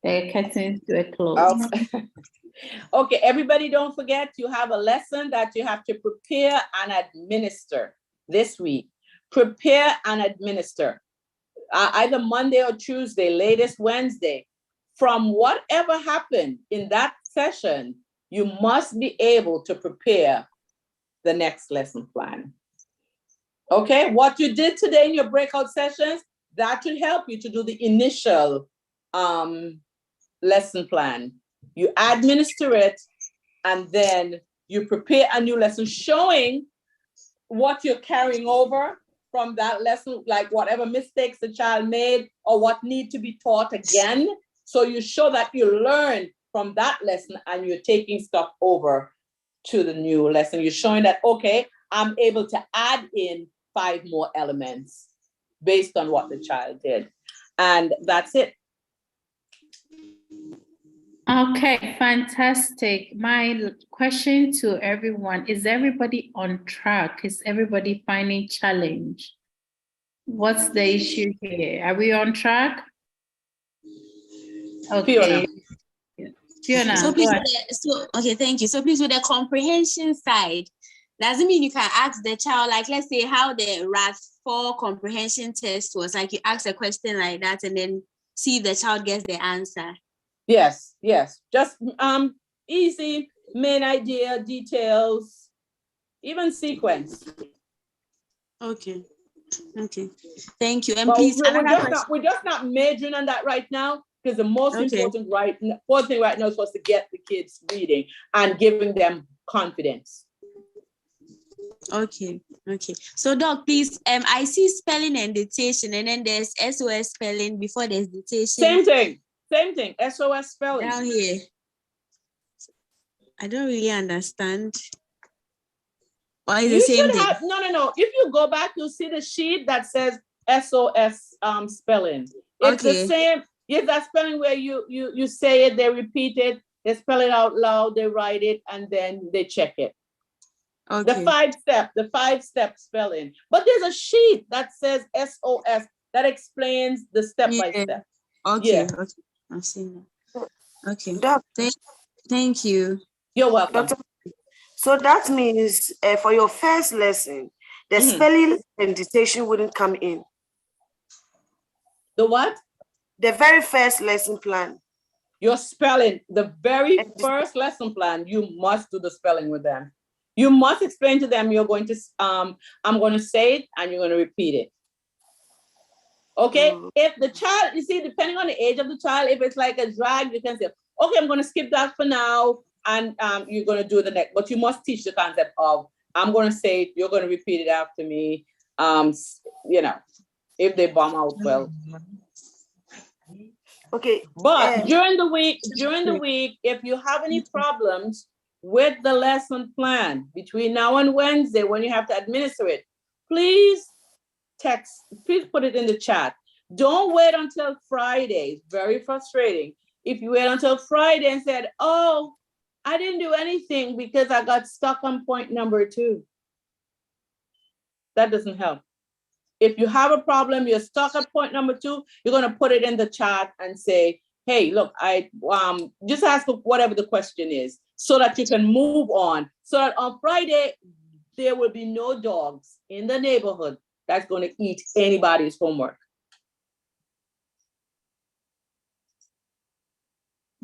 the curtains to a close? Okay, everybody don't forget you have a lesson that you have to prepare and administer this week. Prepare and administer. Either Monday or Tuesday, latest Wednesday. From whatever happened in that session, you must be able to prepare the next lesson plan. Okay, what you did today in your breakout sessions, that should help you to do the initial lesson plan. You administer it, and then you prepare a new lesson showing what you're carrying over from that lesson, like whatever mistakes the child made or what need to be taught again. So you show that you learn from that lesson and you're taking stuff over to the new lesson. You're showing that, okay, I'm able to add in 5 more elements based on what the child did. And that's it. Okay, fantastic. My question to everyone, is everybody on track? Is everybody finding challenge? What's the issue here? Are we on track? Okay. Fiona, So please, okay, thank you. So please, with the comprehension side, doesn't mean you can ask the child, like, let's say how the RAT4 comprehension test was, like you ask a question like that and then see if the child gets the answer. Yes, yes. Just easy, main idea, details, even sequence. Okay. Okay. Thank you. And but please, we're just not majoring on that right now, because the most important thing right now is for us to get the kids reading and giving them confidence. Okay. Okay. So Doc, please, I see spelling and dictation, and then there's SOS spelling before there's dictation. Same thing. SOS spelling. Down here. I don't really understand. Or is the same thing? No. If you go back, you'll see the sheet that says SOS spelling. It's the same. It's that spelling where you say it, they repeat it, they spell it out loud, they write it, and then they check it. Okay. The five step spelling. But there's a sheet that says SOS that explains the step by step. Okay. Yeah. Okay. I've seen that. Okay. Thank you. You're welcome. So that means for your first lesson, the spelling and dictation wouldn't come in. The what? The very first lesson plan. Your spelling, the very first lesson plan, you must do the spelling with them. You must explain to them, you're going to, I'm going to say it and you're going to repeat it. Okay? If the child, you see, depending on the age of the child, if it's like a drag, you can say, okay, I'm going to skip that for now. And you're going to do the next, but you must teach the concept of, I'm going to say it, you're going to repeat it after me. If they bomb out, well. Okay. But during the week, if you have any problems with the lesson plan between now and Wednesday, when you have to administer it, please put it in the chat. Don't wait until Friday. It's very frustrating. If you wait until Friday and said, oh, I didn't do anything because I got stuck on point number 2. That doesn't help. If you have a problem, you're stuck at point number 2, you're going to put it in the chat and say, hey, look, I just ask whatever the question is so that you can move on. So that on Friday, there will be no dogs in the neighborhood that's going to eat anybody's homework.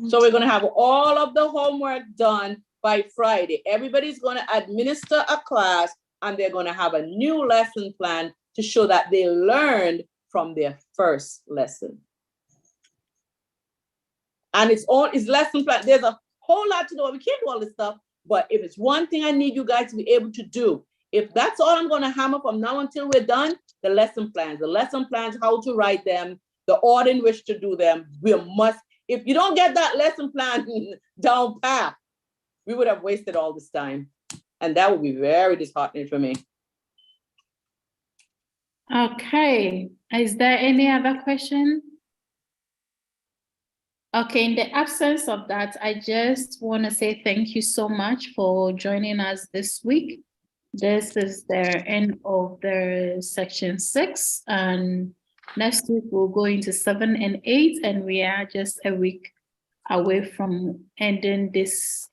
So we're going to have all of the homework done by Friday. Everybody's going to administer a class and they're going to have a new lesson plan to show that they learned from their first lesson. And it's lesson plan. There's a whole lot to do. We can't do all this stuff, but if it's one thing I need you guys to be able to do, if that's all I'm going to hammer from now until we're done, the lesson plans, how to write them, the order in which to do them, if you don't get that lesson plan down pat, we would have wasted all this time. And that would be very disheartening for me. Okay, is there any other question? Okay, in the absence of that, I just want to say thank you so much for joining us this week. This is the end of the section 6, and next week we'll go into 7 and 8, and we are just a week away from ending this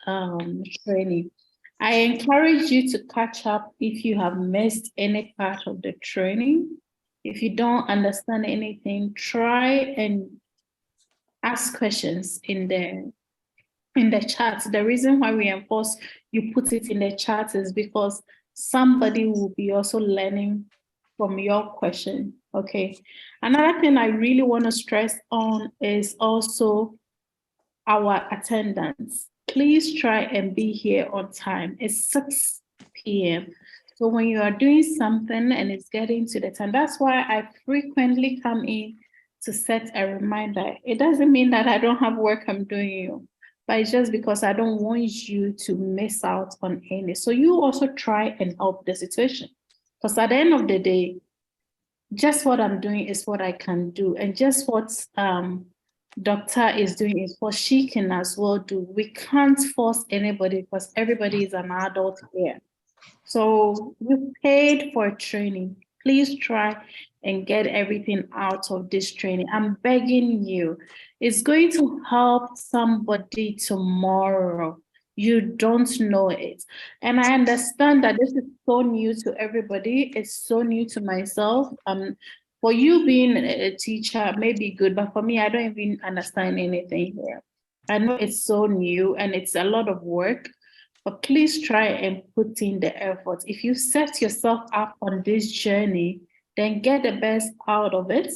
training. I encourage you to catch up if you have missed any part of the training. If you don't understand anything, try and ask questions in the chat. The reason why we enforce you put it in the chat is because somebody will be also learning from your question. Okay. Another thing I really want to stress on is also our attendance. Please try and be here on time. It's 6 p.m. So when you are doing something and it's getting to the time, that's why I frequently come in to set a reminder. It doesn't mean that I don't have work I'm doing, but it's just because I don't want you to miss out on any. So you also try and help the situation. Because at the end of the day, just what I'm doing is what I can do. And just what Doctor is doing is what she can as well do. We can't force anybody because everybody is an adult here. So you paid for training. Please try and get everything out of this training. I'm begging you. It's going to help somebody tomorrow. You don't know it. And I understand that this is so new to everybody. It's so new to myself. For you being a teacher may be good, but for me, I don't even understand anything here. I know it's so new and it's a lot of work, but please try and put in the effort. If you set yourself up on this journey, then get the best out of it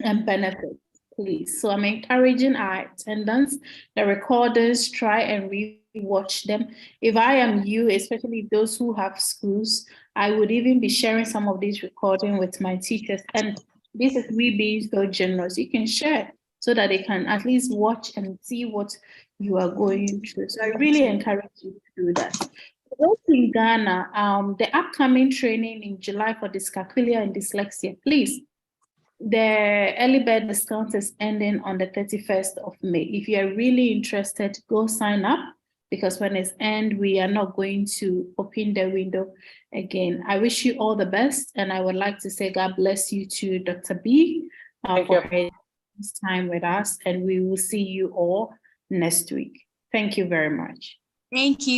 and benefit, please. So I'm encouraging our attendants, the recorders, try and re-watch them. If I am you, especially those who have schools, I would even be sharing some of these recording with my teachers. And this is me being so generous. You can share so that they can at least watch and see what you are going through. So I really encourage you to do that. For those in Ghana, the upcoming training in July for dyscalculia and dyslexia, please, the early bird discount is ending on the 31st of May. If you are really interested, go sign up, because when it's end, we are not going to open the window again. I wish you all the best, and I would like to say God bless you to Dr. B for his time with us, and we will see you all next week. Thank you very much. Thank you.